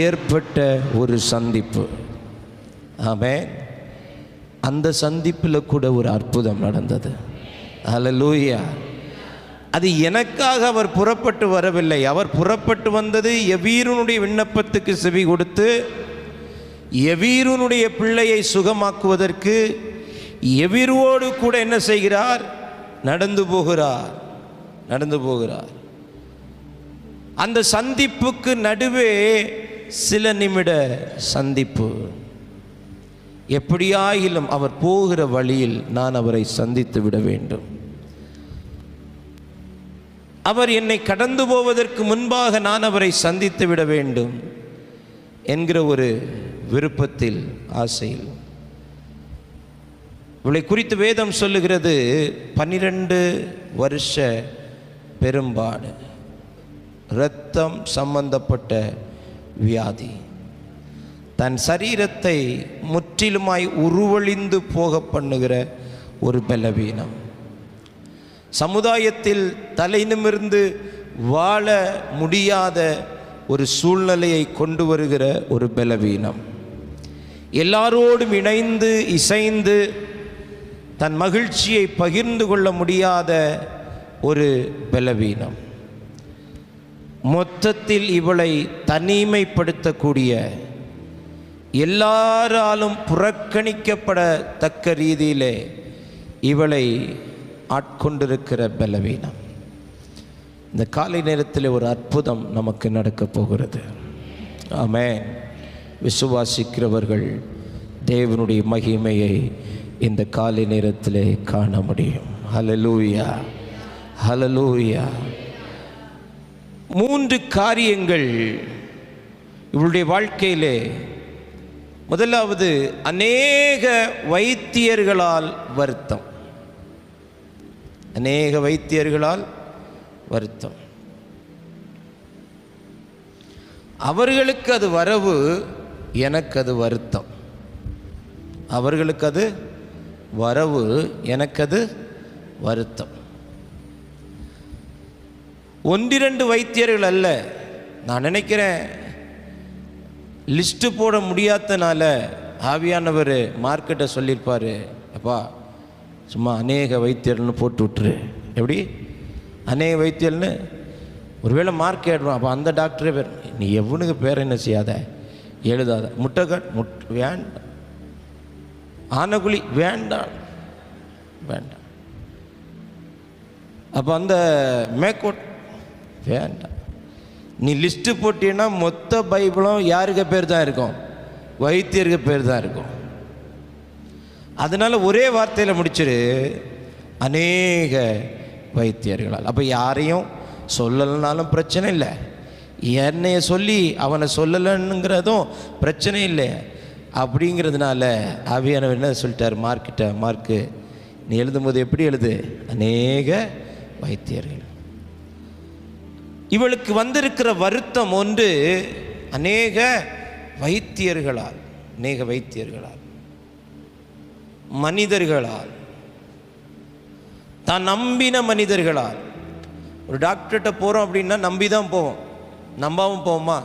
ஏற்பட்ட ஒரு சந்திப்பு. ஆமென். அந்த சந்திப்பில் கூட ஒரு அற்புதம் நடந்தது. ஹல்லேலூயா. அது எனக்காக அவர் புறப்பட்டு வரவில்லை. அவர் புறப்பட்டு வந்தது எவீருனுடைய விண்ணப்பத்துக்கு செவி கொடுத்து எவீருனுடைய பிள்ளையை சுகமாக்குவதற்கு. எவீரோடு கூட என்ன செய்கிறார்? நடந்து போகிறார். அந்த சந்திப்புக்கு நடுவே சில நிமிட சந்திப்பு. எப்படியாயிலும் அவர் போகிற வழியில் நான் அவரை சந்தித்து விட வேண்டும். அவர் என்னை கடந்து போவதற்கு முன்பாக நான் அவரை சந்தித்து விட வேண்டும் என்கிற ஒரு விருப்பத்தில், ஆசையில். இவளை குறித்து வேதம் சொல்லுகிறது 12 வருஷ பெரும்பாடு, இரத்தம் சம்பந்தப்பட்ட வியாதி. தன் சரீரத்தை முற்றிலுமாய் உருவழிந்து போக பண்ணுகிற ஒரு பலவீனம். சமுதாயத்தில் தலை நிமிர்ந்து வாழ முடியாத ஒரு சூழ்நிலையை கொண்டு வருகிற ஒரு பலவீனம். எல்லாரோடும் இணைந்து இசைந்து தன் மகிழ்ச்சியை பகிர்ந்து கொள்ள முடியாத ஒரு பலவீனம். மொத்தத்தில் இவளை தனிமைப்படுத்தக்கூடிய, எல்லாராலும் புறக்கணிக்கப்படத்தக்க ரீதியிலே இவளை ஆட்கொண்டிருக்கிற பலவீனம். இந்த காலை நேரத்தில் ஒரு அற்புதம் நமக்கு நடக்கப் போகிறது. ஆமென். விசுவாசிக்கிறவர்கள் தேவனுடைய மகிமையை இந்த காலை நேரத்திலே காண முடியும். ஹல்லேலூயா, ஹல்லேலூயா. 3 காரியங்கள் இவளுடைய வாழ்க்கையிலே. முதலாவது, அநேக வைத்தியர்களால் வருத்தம். அநேக வைத்தியர்களால் வருத்தம். அவர்களுக்கு அது வரவு, எனக்கு அது வருத்தம். அவர்களுக்கு அது வரவு, எனக்கு அது வருத்தம். 1-2 வைத்தியர்கள் அல்ல. நான் நினைக்கிறேன் லிஸ்ட்டு போட முடியாதனால ஆவியானவர் மார்க்கெட்டை சொல்லியிருப்பார், அப்பா சும்மா அநேக வைத்தியர்கள்னு போட்டு விட்டுரு. எப்படி அநேக வைத்தியர்னு ஒருவேளை மார்க் ஏடுறோம். அப்போ அந்த டாக்டரே பேர், நீ எவனுக்கு பேர் என்ன செய்யாத, எழுதாத. முட்டைக்காட் வேண்டாம், ஆனகுழி வேண்டாம் வேண்டாம். அப்போ அந்த மேற்கோட் வேண்டாம். நீ லிஸ்ட்டு போட்டீங்கன்னா மொத்த பைபிளும் யாருக்கு பேர் தான் இருக்கும்? வைத்தியருக்கு பேர் தான் இருக்கும். அதனால் ஒரே வார்த்தையில் முடிச்சிரு, அநேக வைத்தியர்களால். அப்போ யாரையும் சொல்லலைனாலும் பிரச்சனை இல்லை, என்னைய சொல்லி அவனை சொல்லலைங்கிறதும் பிரச்சனை இல்லை. அப்படிங்கிறதுனால ஆவியானவர் என்ன சொல்லிட்டார் மார்க்கிட்ட, மார்க்கு நீ எழுதும்போது எப்படி எழுது? அநேக வைத்தியர்கள். இவளுக்கு வந்திருக்கிற வருத்தம் ஒன்று, அநேக வைத்தியர்களால். அநேக வைத்தியர்களால், மனிதர்களால், தான் நம்பின மனிதர்களால். ஒரு டாக்டர்கிட்ட போகிறோம் அப்படின்னா நம்பி தான் போவோம், நம்பாமல் போவோமா?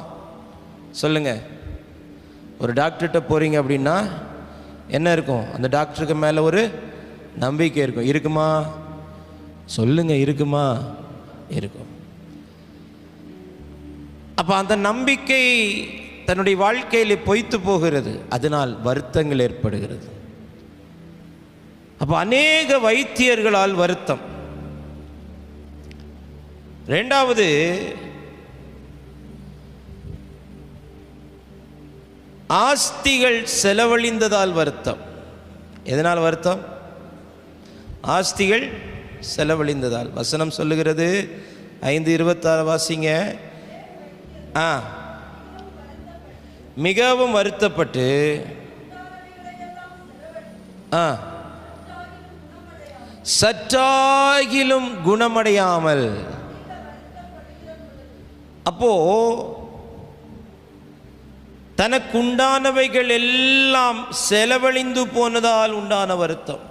சொல்லுங்கள். ஒரு டாக்டர்கிட்ட போகிறீங்க அப்படின்னா என்ன இருக்கும்? அந்த டாக்டருக்கு மேலே ஒரு நம்பிக்கை இருக்கும். இருக்குமா? சொல்லுங்கள், இருக்குமா? இருக்கும். அப்போ அந்த நம்பிக்கை தன்னுடைய வாழ்க்கையில் பொய்த்து போகிறது, அதனால் வருத்தங்கள் ஏற்படுகிறது. அப்போ அநேக வைத்தியர்களால் வருத்தம். 2வது, ஆஸ்திகள் செலவழிந்ததால் வருத்தம். எதனால் வருத்தம்? ஆஸ்திகள் செலவழிந்ததால். வசனம் சொல்லுகிறது, 5:26 வாசிங்க. மிகவும் வருத்தப்பட்டு சற்றாகிலும் குணமடையாமல். அப்போ தனக்குண்டானவைகள் எல்லாம் செலவழிந்து போனதால் உண்டான வருத்தம்.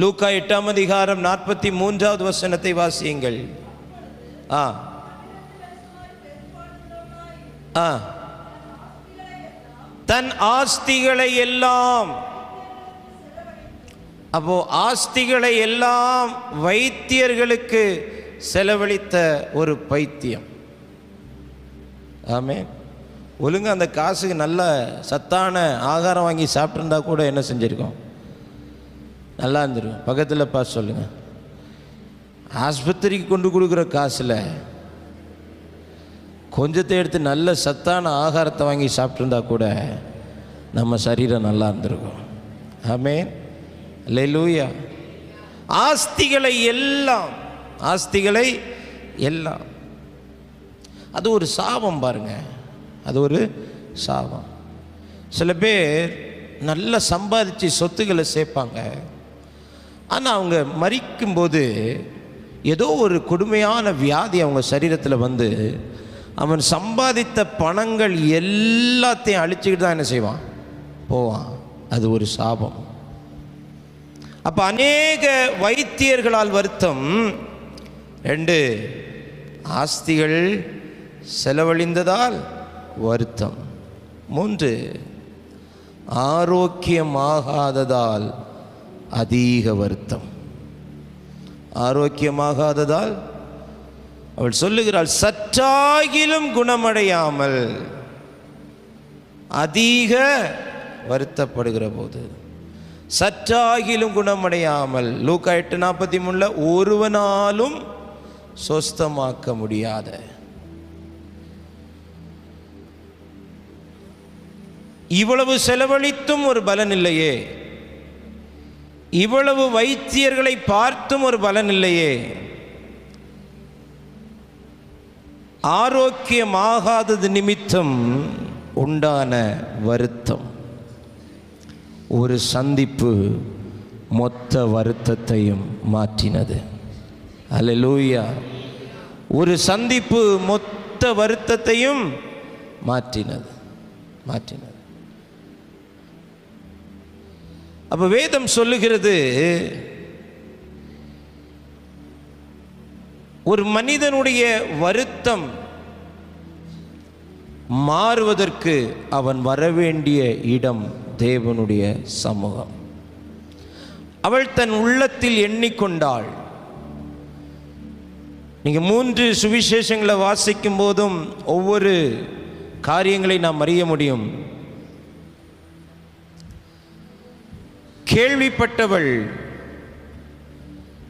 லூக்கா 8ஆம் அதிகாரம் 43வது வசனத்தை வாசியுங்கள். தன் ஆஸ்திகளை எல்லாம். அப்போ ஆஸ்திகளை எல்லாம் வைத்தியர்களுக்கு செலவழித்த ஒரு பைத்தியம். ஆமே. ஒழுங்கு அந்த காசுக்கு நல்ல சத்தான ஆகாரம் வாங்கி சாப்பிட்ருந்தா கூட என்ன செஞ்சுருக்கோம்? நல்லா இருந்துருக்கும். பக்கத்தில் பார்த்து சொல்லுங்கள். ஆஸ்பத்திரிக்கு கொண்டு கொடுக்குற காசில் கொஞ்சத்தை எடுத்து நல்ல சத்தான ஆகாரத்தை வாங்கி சாப்பிட்ருந்தா கூட நம்ம சரீரம் நல்லா இருந்திருக்கும். ஆமென். அல்லேலூயா. ஆஸ்திகளை எல்லாம், ஆஸ்திகளை எல்லாம். அது ஒரு சாபம் பாருங்க, அது ஒரு சாபம். சில பேர் நல்லா சம்பாதிச்சு சொத்துக்களை சேர்ப்பாங்க, ஆனால் அவங்க மரிக்கும்போது ஏதோ ஒரு கொடுமையான வியாதி அவங்க சரீரத்தில் வந்து அவன் சம்பாதித்த பணங்கள் எல்லாத்தையும் அழிச்சுக்கிட்டு தான் என்ன செய்வான், போவான். அது ஒரு சாபம். அப்போ அநேக வைத்தியர்களால் வருத்தம். 2, ஆஸ்திகள் செலவழிந்ததால் வருத்தம். 3, ஆரோக்கியமாகாததால் அதிக வருத்தம். ஆரோக்கியமாகாததால் அவள் சொல்லுகிறாள், சற்றாகிலும் குணமடையாமல் அதிக வருத்தப்படுகிற போது, சற்றாகிலும் குணமடையாமல். லூக்கா 8:43 ஒருவனாலும் சொஸ்தமாக்க முடியாத. இவ்வளவு செலவழித்தும் ஒரு பலன் இல்லையே, இவ்வளவு வைத்தியர்களை பார்த்தும் ஒரு பலன் இல்லையே, ஆரோக்கியமாகாதது நிமித்தம் உண்டான வருத்தம். ஒரு சந்திப்பு மொத்த வருத்தத்தையும் மாற்றினது. அல்லேலூயா. ஒரு சந்திப்பு மொத்த வருத்தத்தையும் மாற்றினது. அப்ப வேதம் சொல்லுகிறது, ஒரு மனிதனுடைய வருத்தம் மாறுவதற்கு அவன் வரவேண்டிய இடம் தேவனுடைய சமூகம். அவள் தன் உள்ளத்தில் எண்ணிக்கொண்டாள். நீங்க 3 சுவிசேஷங்களை வாசிக்கும் போதும் ஒவ்வொரு காரியங்களை நாம் அறிய முடியும். கேள்விப்பட்டவள்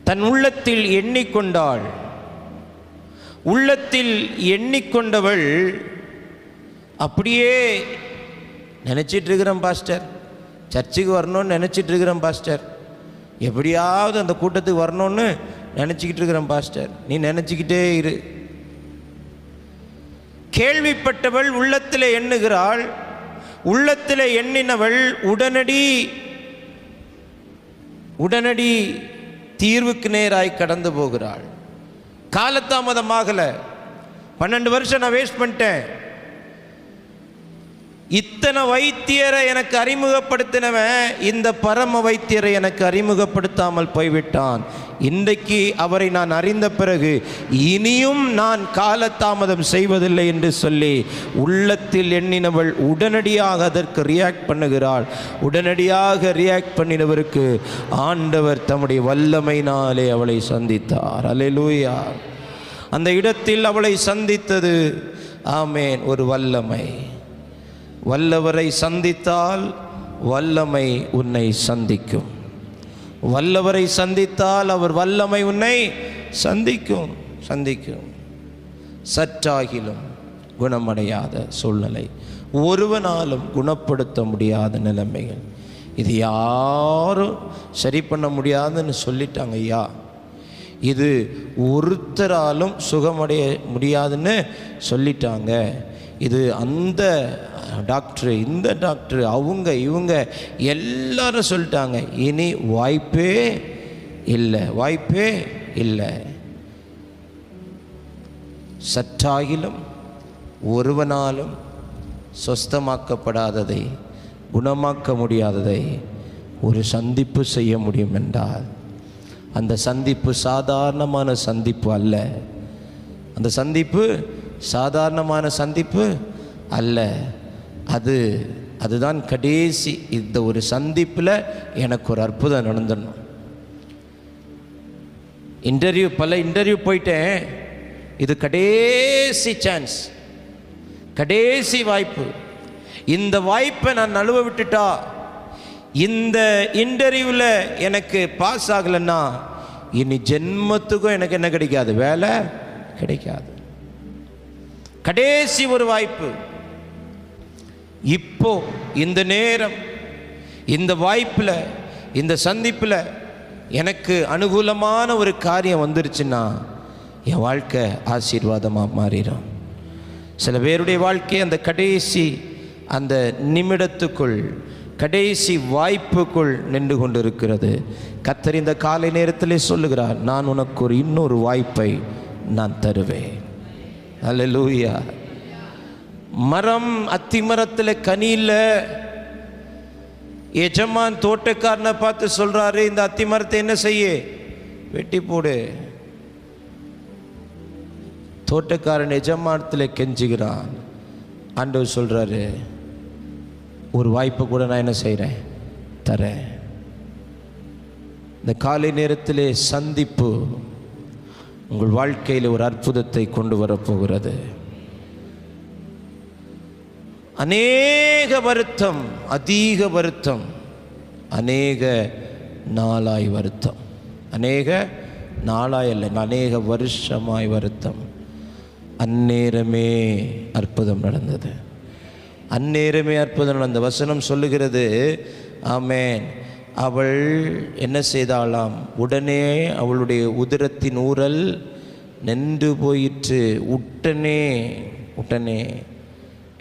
தன் உள்ளத்தில் எண்ணிக்கொண்டாள். உள்ளத்தில் எண்ணிக்கொண்டவள் அப்படியே நினச்சிட்டு இருக்கிறேன் பாஸ்டர், சர்ச்சுக்கு வரணும்னு நினச்சிட்டு இருக்கிறேன் பாஸ்டர், எப்படியாவது அந்த கூட்டத்துக்கு வரணும்னு நினச்சிக்கிட்டு இருக்கிறேன் பாஸ்டர். நீ நினச்சிக்கிட்டே இரு. கேள்விப்பட்டவள் உள்ளத்தில் எண்ணுகிறாள். உள்ளத்தில் எண்ணினவள் உடனடி தீர்வுக்கு நேராய் கடந்து போகிறாள். காலதாமதமாகல. 12 வருஷம் நான் வேஸ்ட் பண்ணிட்டேன். இத்தனை வைத்தியரை எனக்கு அறிமுகப்படுத்தினவன் இந்த பரம வைத்தியரை எனக்கு அறிமுகப்படுத்தாமல் போய்விட்டான். இன்றைக்கு அவரை நான் அறிந்த பிறகு இனியும் நான் காலதாமதம் செய்வதில்லை என்று சொல்லி உள்ளத்தில் எண்ணினவள் உடனடியாக அதற்கு ரியாக்ட் பண்ணுகிறாள். உடனடியாக ரியாக்ட் பண்ணினவருக்கு ஆண்டவர் தம்முடைய வல்லமையினாலே அவளை சந்தித்தார். அல்லேலூயா. அந்த இடத்தில் அவளை சந்தித்தது, ஆமேன், ஒரு வல்லமை. வல்லவரை சந்தித்தால் வல்லமை உன்னை சந்திக்கும். வல்லவரை சந்தித்தால் அவர் வல்லமை உன்னை சந்திக்கும். சற்றாகிலும் குணமடையாத சூழ்நிலை, ஒருவனாலும் குணப்படுத்த முடியாத நிலைமைகள், இது யாரும் சரி பண்ண முடியாதுன்னு சொல்லிட்டாங்க ஐயா. இது ஒருத்தராலும் சுகமடைய முடியாதுன்னு சொல்லிட்டாங்க. இது அந்த டாக்டர், இந்த டாக்டர், அவங்க இவங்க எல்லாரும் சொல்லிட்டாங்க. இனி வாய்ப்பே இல்லை. சற்றாகிலும் ஒருவனாலும் சொஸ்தமாக்கப்படாததை, குணமாக்க முடியாததை ஒரு சந்திப்பு செய்ய முடியும் என்றால் அந்த சந்திப்பு சாதாரணமான சந்திப்பு அல்ல. அந்த சந்திப்பு சாதாரணமான சந்திப்பு அல்ல. அதுதான் கடைசி. இந்த ஒரு சந்திப்பில் எனக்கு ஒரு அற்புதம் நடந்துடணும். பல இன்டர்வியூ போயிட்டேன். இது கடைசி சான்ஸ், கடைசி வாய்ப்பு. இந்த வாய்ப்பை நான் நழுவ விட்டுட்டா, இந்த இன்டர்வியூவில் எனக்கு பாஸ் ஆகலைன்னா இனி ஜென்மத்துக்கும் எனக்கு என்ன கிடைக்காது, வேலை கிடைக்காது. கடைசி ஒரு வாய்ப்பு. இப்போ இந்த நேரம், இந்த வாய்ப்பில், இந்த சந்திப்பில் எனக்கு அனுகூலமான ஒரு காரியம் வந்துருச்சுன்னா என் வாழ்க்கை ஆசீர்வாதமாக மாறிடும். சில பேருடைய வாழ்க்கை அந்த கடைசி அந்த நிமிடத்துக்குள், கடைசி வாய்ப்புக்குள் நின்று கொண்டு இருக்கிறது. கர்த்தர் இந்த காலை நேரத்திலே சொல்லுகிறார், நான் உனக்கு இன்னொரு வாய்ப்பை நான் தருவேன். அல்லேலூயா. மரம், அத்தி மரத்தில் கனி இல்லை. எஜமான் தோட்டக்காரனை பார்த்து சொல்றாரு, இந்த அத்தி மரத்தை என்ன செய்ய, வெட்டி போடு. தோட்டக்காரன் எஜமானத்தில் கெஞ்சுகிறான். ஆண்டவர் சொல்றாரு, ஒரு வாய்ப்பை கூட நான் என்ன செய்கிறேன், தரேன். இந்த காலை நேரத்திலே சந்திப்பு உங்கள் வாழ்க்கையில் ஒரு அற்புதத்தை கொண்டு வரப்போகிறது. அநேக வருத்தம், அதிக வருத்தம், அநேக நாளாய் வருத்தம், அநேக நாளாய் அல்ல, அநேக வருஷமாய் வருத்தம். அந்நேரமே அற்புதம் நடந்தது. அந்நேரமே அற்புதம் நடந்த வசனம் சொல்லுகிறது. ஆமென். அவள் என்ன செய்தாளாம், உடனே அவளுடைய உதரத்தின் ஊரல் நின்று போயிற்று. உடனே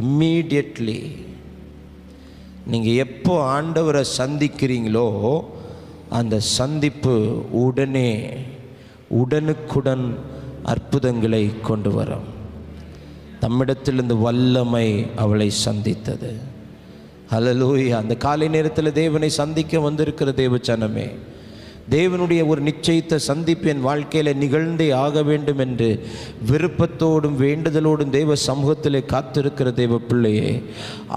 இம்மீடியட்லி. நீங்கள் எப்போ ஆண்டவரை சந்திக்கிறீங்களோ அந்த சந்திப்பு உடனுக்குடன் அற்புதங்களை கொண்டு வரும். நம்மிடத்திலிருந்து வல்லமை அவளை சந்தித்தது. ஹல்லேலூயா. அந்த காலை நேரத்தில் தேவனை சந்திக்க வந்திருக்கிற தேவச்சனமே, தேவனுடைய ஒரு நிச்சயித்த சந்திப்பு என் வாழ்க்கையில் நிகழ்ந்தே ஆக வேண்டும் என்று விருப்பத்தோடும் வேண்டுதலோடும் தேவ சமூகத்திலே காத்திருக்கிற தேவ பிள்ளையே,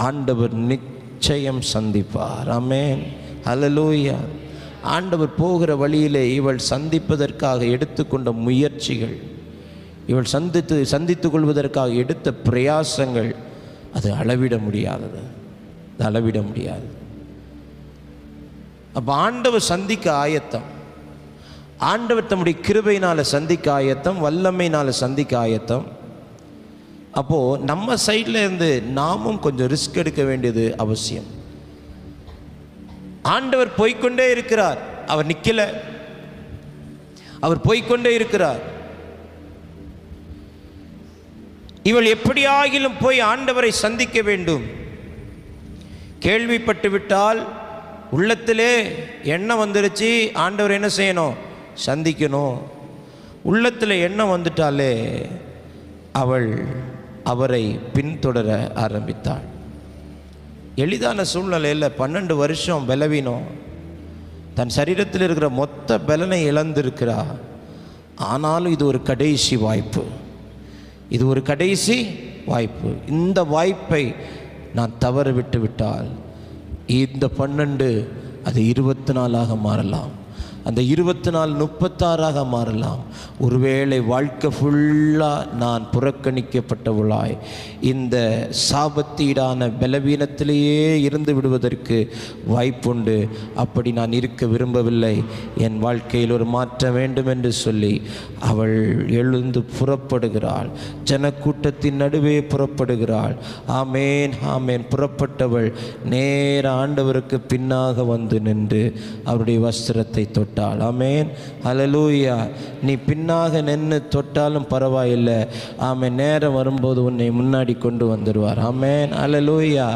ஆண்டவர் நிச்சயம் சந்திப்பார். ஆமென். ஹல்லேலூயா. ஆண்டவர் போகிற வழியிலே இவள் சந்திப்பதற்காக எடுத்துக்கொண்ட முயற்சிகள், இவள் சந்தித்து கொள்வதற்காக எடுத்த பிரயாசங்கள், அது அளவிட முடியாதது, அளவிட முடியாது. அப்போ ஆண்டவர் சந்திக்க ஆயத்தம். ஆண்டவர் தம்முடைய கிருபையினால் சந்திக்க ஆயத்தம், வல்லமையினால் சந்திக்க ஆயத்தம். அப்போது நம்ம சைடில் இருந்து நாமும் கொஞ்சம் ரிஸ்க் எடுக்க வேண்டியது அவசியம். ஆண்டவர் போய்கொண்டே இருக்கிறார், அவர் நிற்கல, அவர் போய்கொண்டே இருக்கிறார். இவள் எப்படியாகிலும் போய் ஆண்டவரை சந்திக்க வேண்டும். கேள்விப்பட்டு விட்டால் உள்ளத்திலே எண்ணம் வந்துருச்சு, ஆண்டவர் என்ன செய்யணும், சந்திக்கணும். உள்ளத்தில் எண்ணம் வந்துட்டாலே அவள் அவரை பின்தொடர ஆரம்பித்தாள். எளிதான சூழ்நிலையில் 12 வருஷம் பலவீனம், தன் சரீரத்தில் இருக்கிற மொத்த பலனை இழந்திருக்கிறா. ஆனாலும் இது ஒரு கடைசி வாய்ப்பு, இது ஒரு கடைசி வாய்ப்பு. இந்த வாய்ப்பை நான் தவற விட்டு விட்டால் இந்த 12 அது 24 மாறலாம், அந்த 24 36 மாறலாம். ஒருவேளை வாழ்க்கை ஃபுல்லாக நான் புறக்கணிக்கப்பட்டவளாய் இந்த சாபத்தீடான பலவீனத்திலேயே இருந்து விடுவதற்கு வாய்ப்புண்டு. அப்படி நான் இருக்க விரும்பவில்லை. என் வாழ்க்கையில் ஒரு மாற்றம் வேண்டும் என்று சொல்லி அவள் எழுந்து புறப்படுகிறாள். ஜனக்கூட்டத்தின் நடுவே புறப்படுகிறாள். ஆமேன், ஆமேன். புறப்பட்டவள் நேர ஆண்டவருக்கு பின்னாக வந்து நின்று அவருடைய வஸ்திரத்தை தொட்டாள். ஆமேன், ஹல்லேலூயா. நீ பின்னாக நின்று தொட்டாலும் பரவாயில்லை. ஆமேன். நேரம் வரும்போது உன்னை முன்னாடி கொண்டு வந்துடுவார். ஆமேன், ஹல்லேலூயா.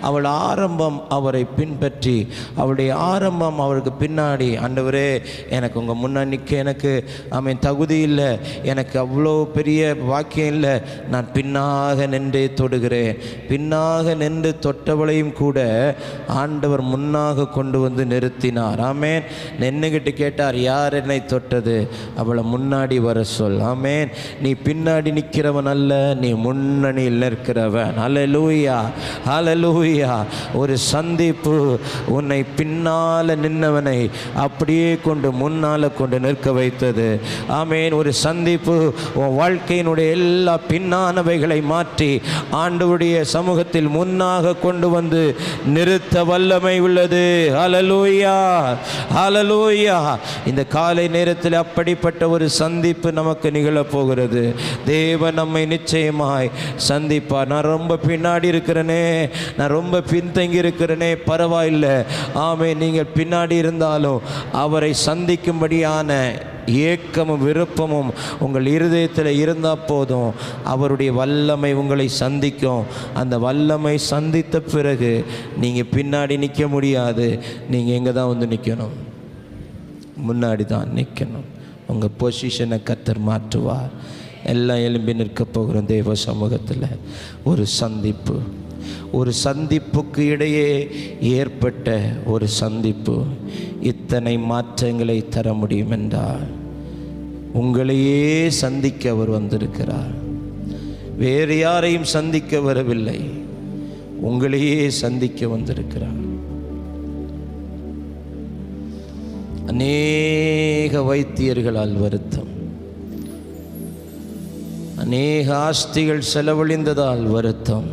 அவள் ஆரம்பம் அவரை பின்பற்றி, அவளுடைய ஆரம்பம் அவருக்கு பின்னாடி. ஆண்டவரே, எனக்கு உங்கள் முன்னாடி நிற்க எனக்கு ஆமேன் தகுதி இல்லை, எனக்கு அவ்வளோ பெரிய வாக்கியம் இல்லை, நான் பின்னாக நின்றே தொடுகிறேன். பின்னாக நின்று தொட்டவளையும் கூட ஆண்டவர் முன்னாக கொண்டு வந்து நிறுத்தினார். ஆமேன். நின்றுகிட்டு கேட்டார், யார் என்னை தொட்டது? அவளை முன்னாடி வர சொல். ஆமேன். நீ பின்னாடி நிற்கிறவன் அல்ல, நீ முன்னணியில் நிற்கிறவன். ஹல்லேலூயா, ஹல்லேலூயா. ஒரு சந்திப்பு உன்னை பின்னால் நின்னவனை அப்படியே கொண்டு முன்னால் கொண்டு நிற்க வைத்தது. ஆமேன். ஒரு சந்திப்பு உன் வாழ்க்கையினுடைய எல்லா பின்னானவைகளை மாற்றி ஆண்டவருடைய சமூகத்தில் முன்னாக கொண்டு வந்து நிறுத்த வல்லமை உள்ளது. ஹல்லேலூயா, ஹல்லேலூயா. இந்த காலை நேரத்தில் அப்படிப்பட்ட ஒரு சந்திப்பு நமக்கு நிகழப்போகிறது. தேவன் நம்மை நிச்சயமாய் சந்திப்பார். நான் ரொம்ப பின்னாடி இருக்கிறேனே, நான் ரொம்ப பின்தங்கி இருக்கிறேனே, பரவாயில்லை. ஆமே, நீங்கள் பின்னாடி இருந்தாலும் அவரை சந்திக்கும்படியான ஏக்கமும் விருப்பமும் உங்கள் இருதயத்தில் இருந்தால் போதும், அவருடைய வல்லமை உங்களை சந்திக்கும். அந்த வல்லமை சந்தித்த பிறகு நீங்கள் பின்னாடி நிற்க முடியாது. நீங்கள் எங்கே தான் வந்து நிற்கணும்? முன்னாடி தான் நிற்கணும். உங்கள் பொசிஷனை கர்த்தர் மாற்றுவார். எல்லாம் எழும்பி நிற்க போகிறோம் தேவ சமூகத்தில். ஒரு சந்திப்புக்கு இடையே ஏற்பட்ட ஒரு சந்திப்பு இத்தனை மாற்றங்களை தர முடியும் என்றால், உங்களையே சந்திக்க அவர் வந்திருக்கிறார். வேறு யாரையும் சந்திக்க வரவில்லை, உங்களையே சந்திக்க வந்திருக்கிறார். அநேக வைத்தியர்களால் வருத்தம், அநேக ஆஸ்திகள் செலவழிந்ததால் வருத்தம்,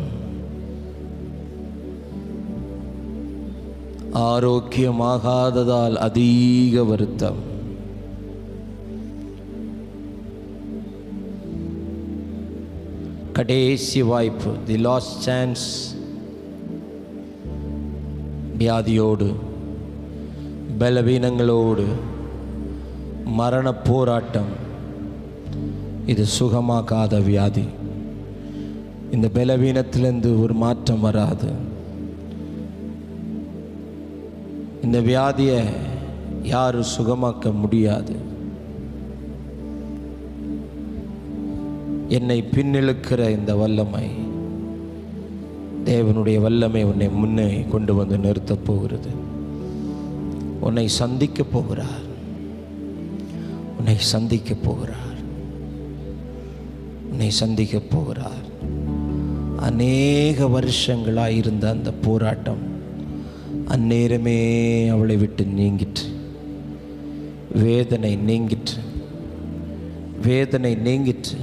ஆரோக்கியமாகாததால் அதிக வருத்தம், கடைசி வாய்ப்பு, தி லாஸ்ட் சான்ஸ், வியாதியோடு, பலவீனங்களோடு, மரண போராட்டம். இது சுகமாகாத வியாதி. இந்த பலவீனத்திலிருந்து ஒரு மாற்றம் வராது. இந்த வியாதியை யாரும் சுகமாக்க முடியாது. என்னை பின்னிழுக்கிற இந்த வல்லமை, தேவனுடைய வல்லமை உன்னை முன்னே கொண்டு வந்து நிறுத்தப் போகிறது. உன்னை சந்திக்கப் போகிறார், உன்னை சந்திக்கப் போகிறார், உன்னை சந்திக்கப் போகிறார். அநேக வருஷங்களாக இருந்த அந்த போராட்டம் அந்நேரமே அவளை விட்டு நீங்கிற்று. வேதனை நீங்கிற்று, வேதனை நீங்கிற்று.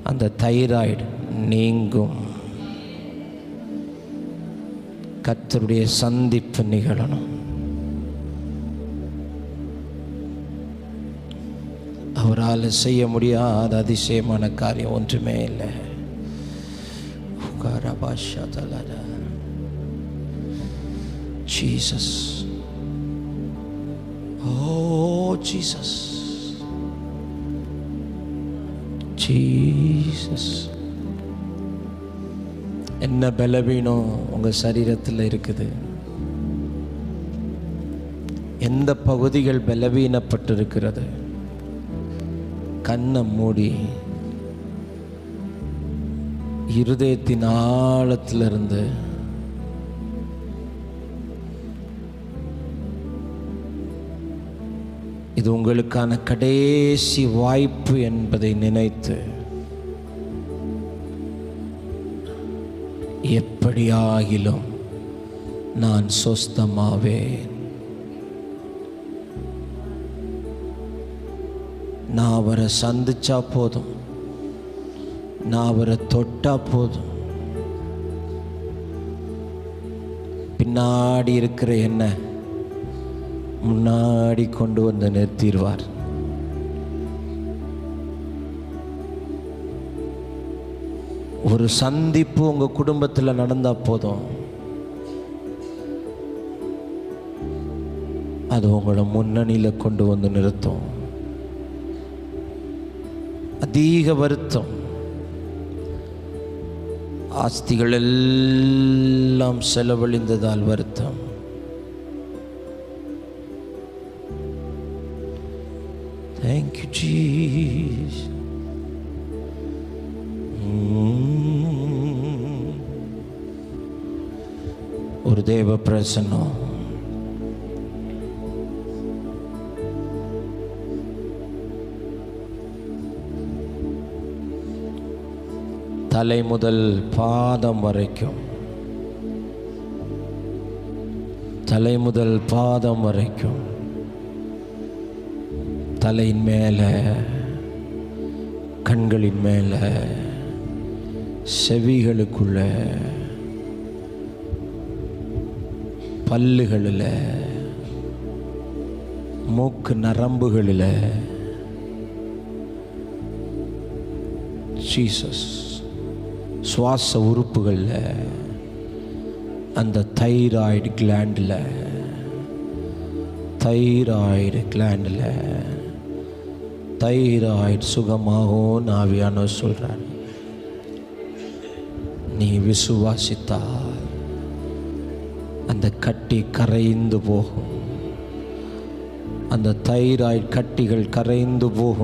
அந்த தைராய்டு நீங்கும். கர்த்தருடைய சந்திப்பு நிகழணும். அவரால் செய்ய முடியாத அதிசயமான காரியம் ஒன்றுமே இல்லை. Jesus. Oh Jesus. Jesus. என்ன பலவீனம் உங்கள் சரீரத்தில் இருக்குது? எந்த பகுதிகள் பலவீனப்பட்டிருக்கிறது? கண்ணை மூடி இருதயத்தின் ஆழத்திலிருந்து இது உங்களுக்கான கடைசி வாய்ப்பு என்பதை நினைத்து, எப்படியாகிலும் நான் சொஸ்தமாவேன், நான் அவரை சந்திச்சா போதும், நான் அவரை தொட்டா போதும், பின்னாடி இருக்கிற என்ன முன்னாடி கொண்டு வந்து நிறுத்திடுவார். ஒரு சந்திப்பு உங்க குடும்பத்தில் நடந்தா போதும், அது உங்களை முன்னணியில் கொண்டு வந்து நிறுத்தும். அதிக வருத்தம், ஆஸ்திகள் எல்லாம் செலவழிந்ததால் வருத்தம். Thank you, Jesus. ஒரு தேவ பிரசன்னம், தலை முதல் பாதம் வரைக்கும், தலை முதல் பாதம் வரைக்கும், தலையின் மேலே, கண்களின் மேலே, செவிகளுக்குள்ள, பல்லுகளில், மூக்கு நரம்புகளில், ஜீசஸ், சுவாச உறுப்புகளில், அந்த தைராய்டு கிளாண்டில், தைராய்டு சுகமாகும் ஆவியானவர் சொல்றார். நீ விசுவாசித்தால் அந்த கட்டி கரைந்து போகும், அந்த தைராய்டு கட்டிகள் கரைந்து போகும்.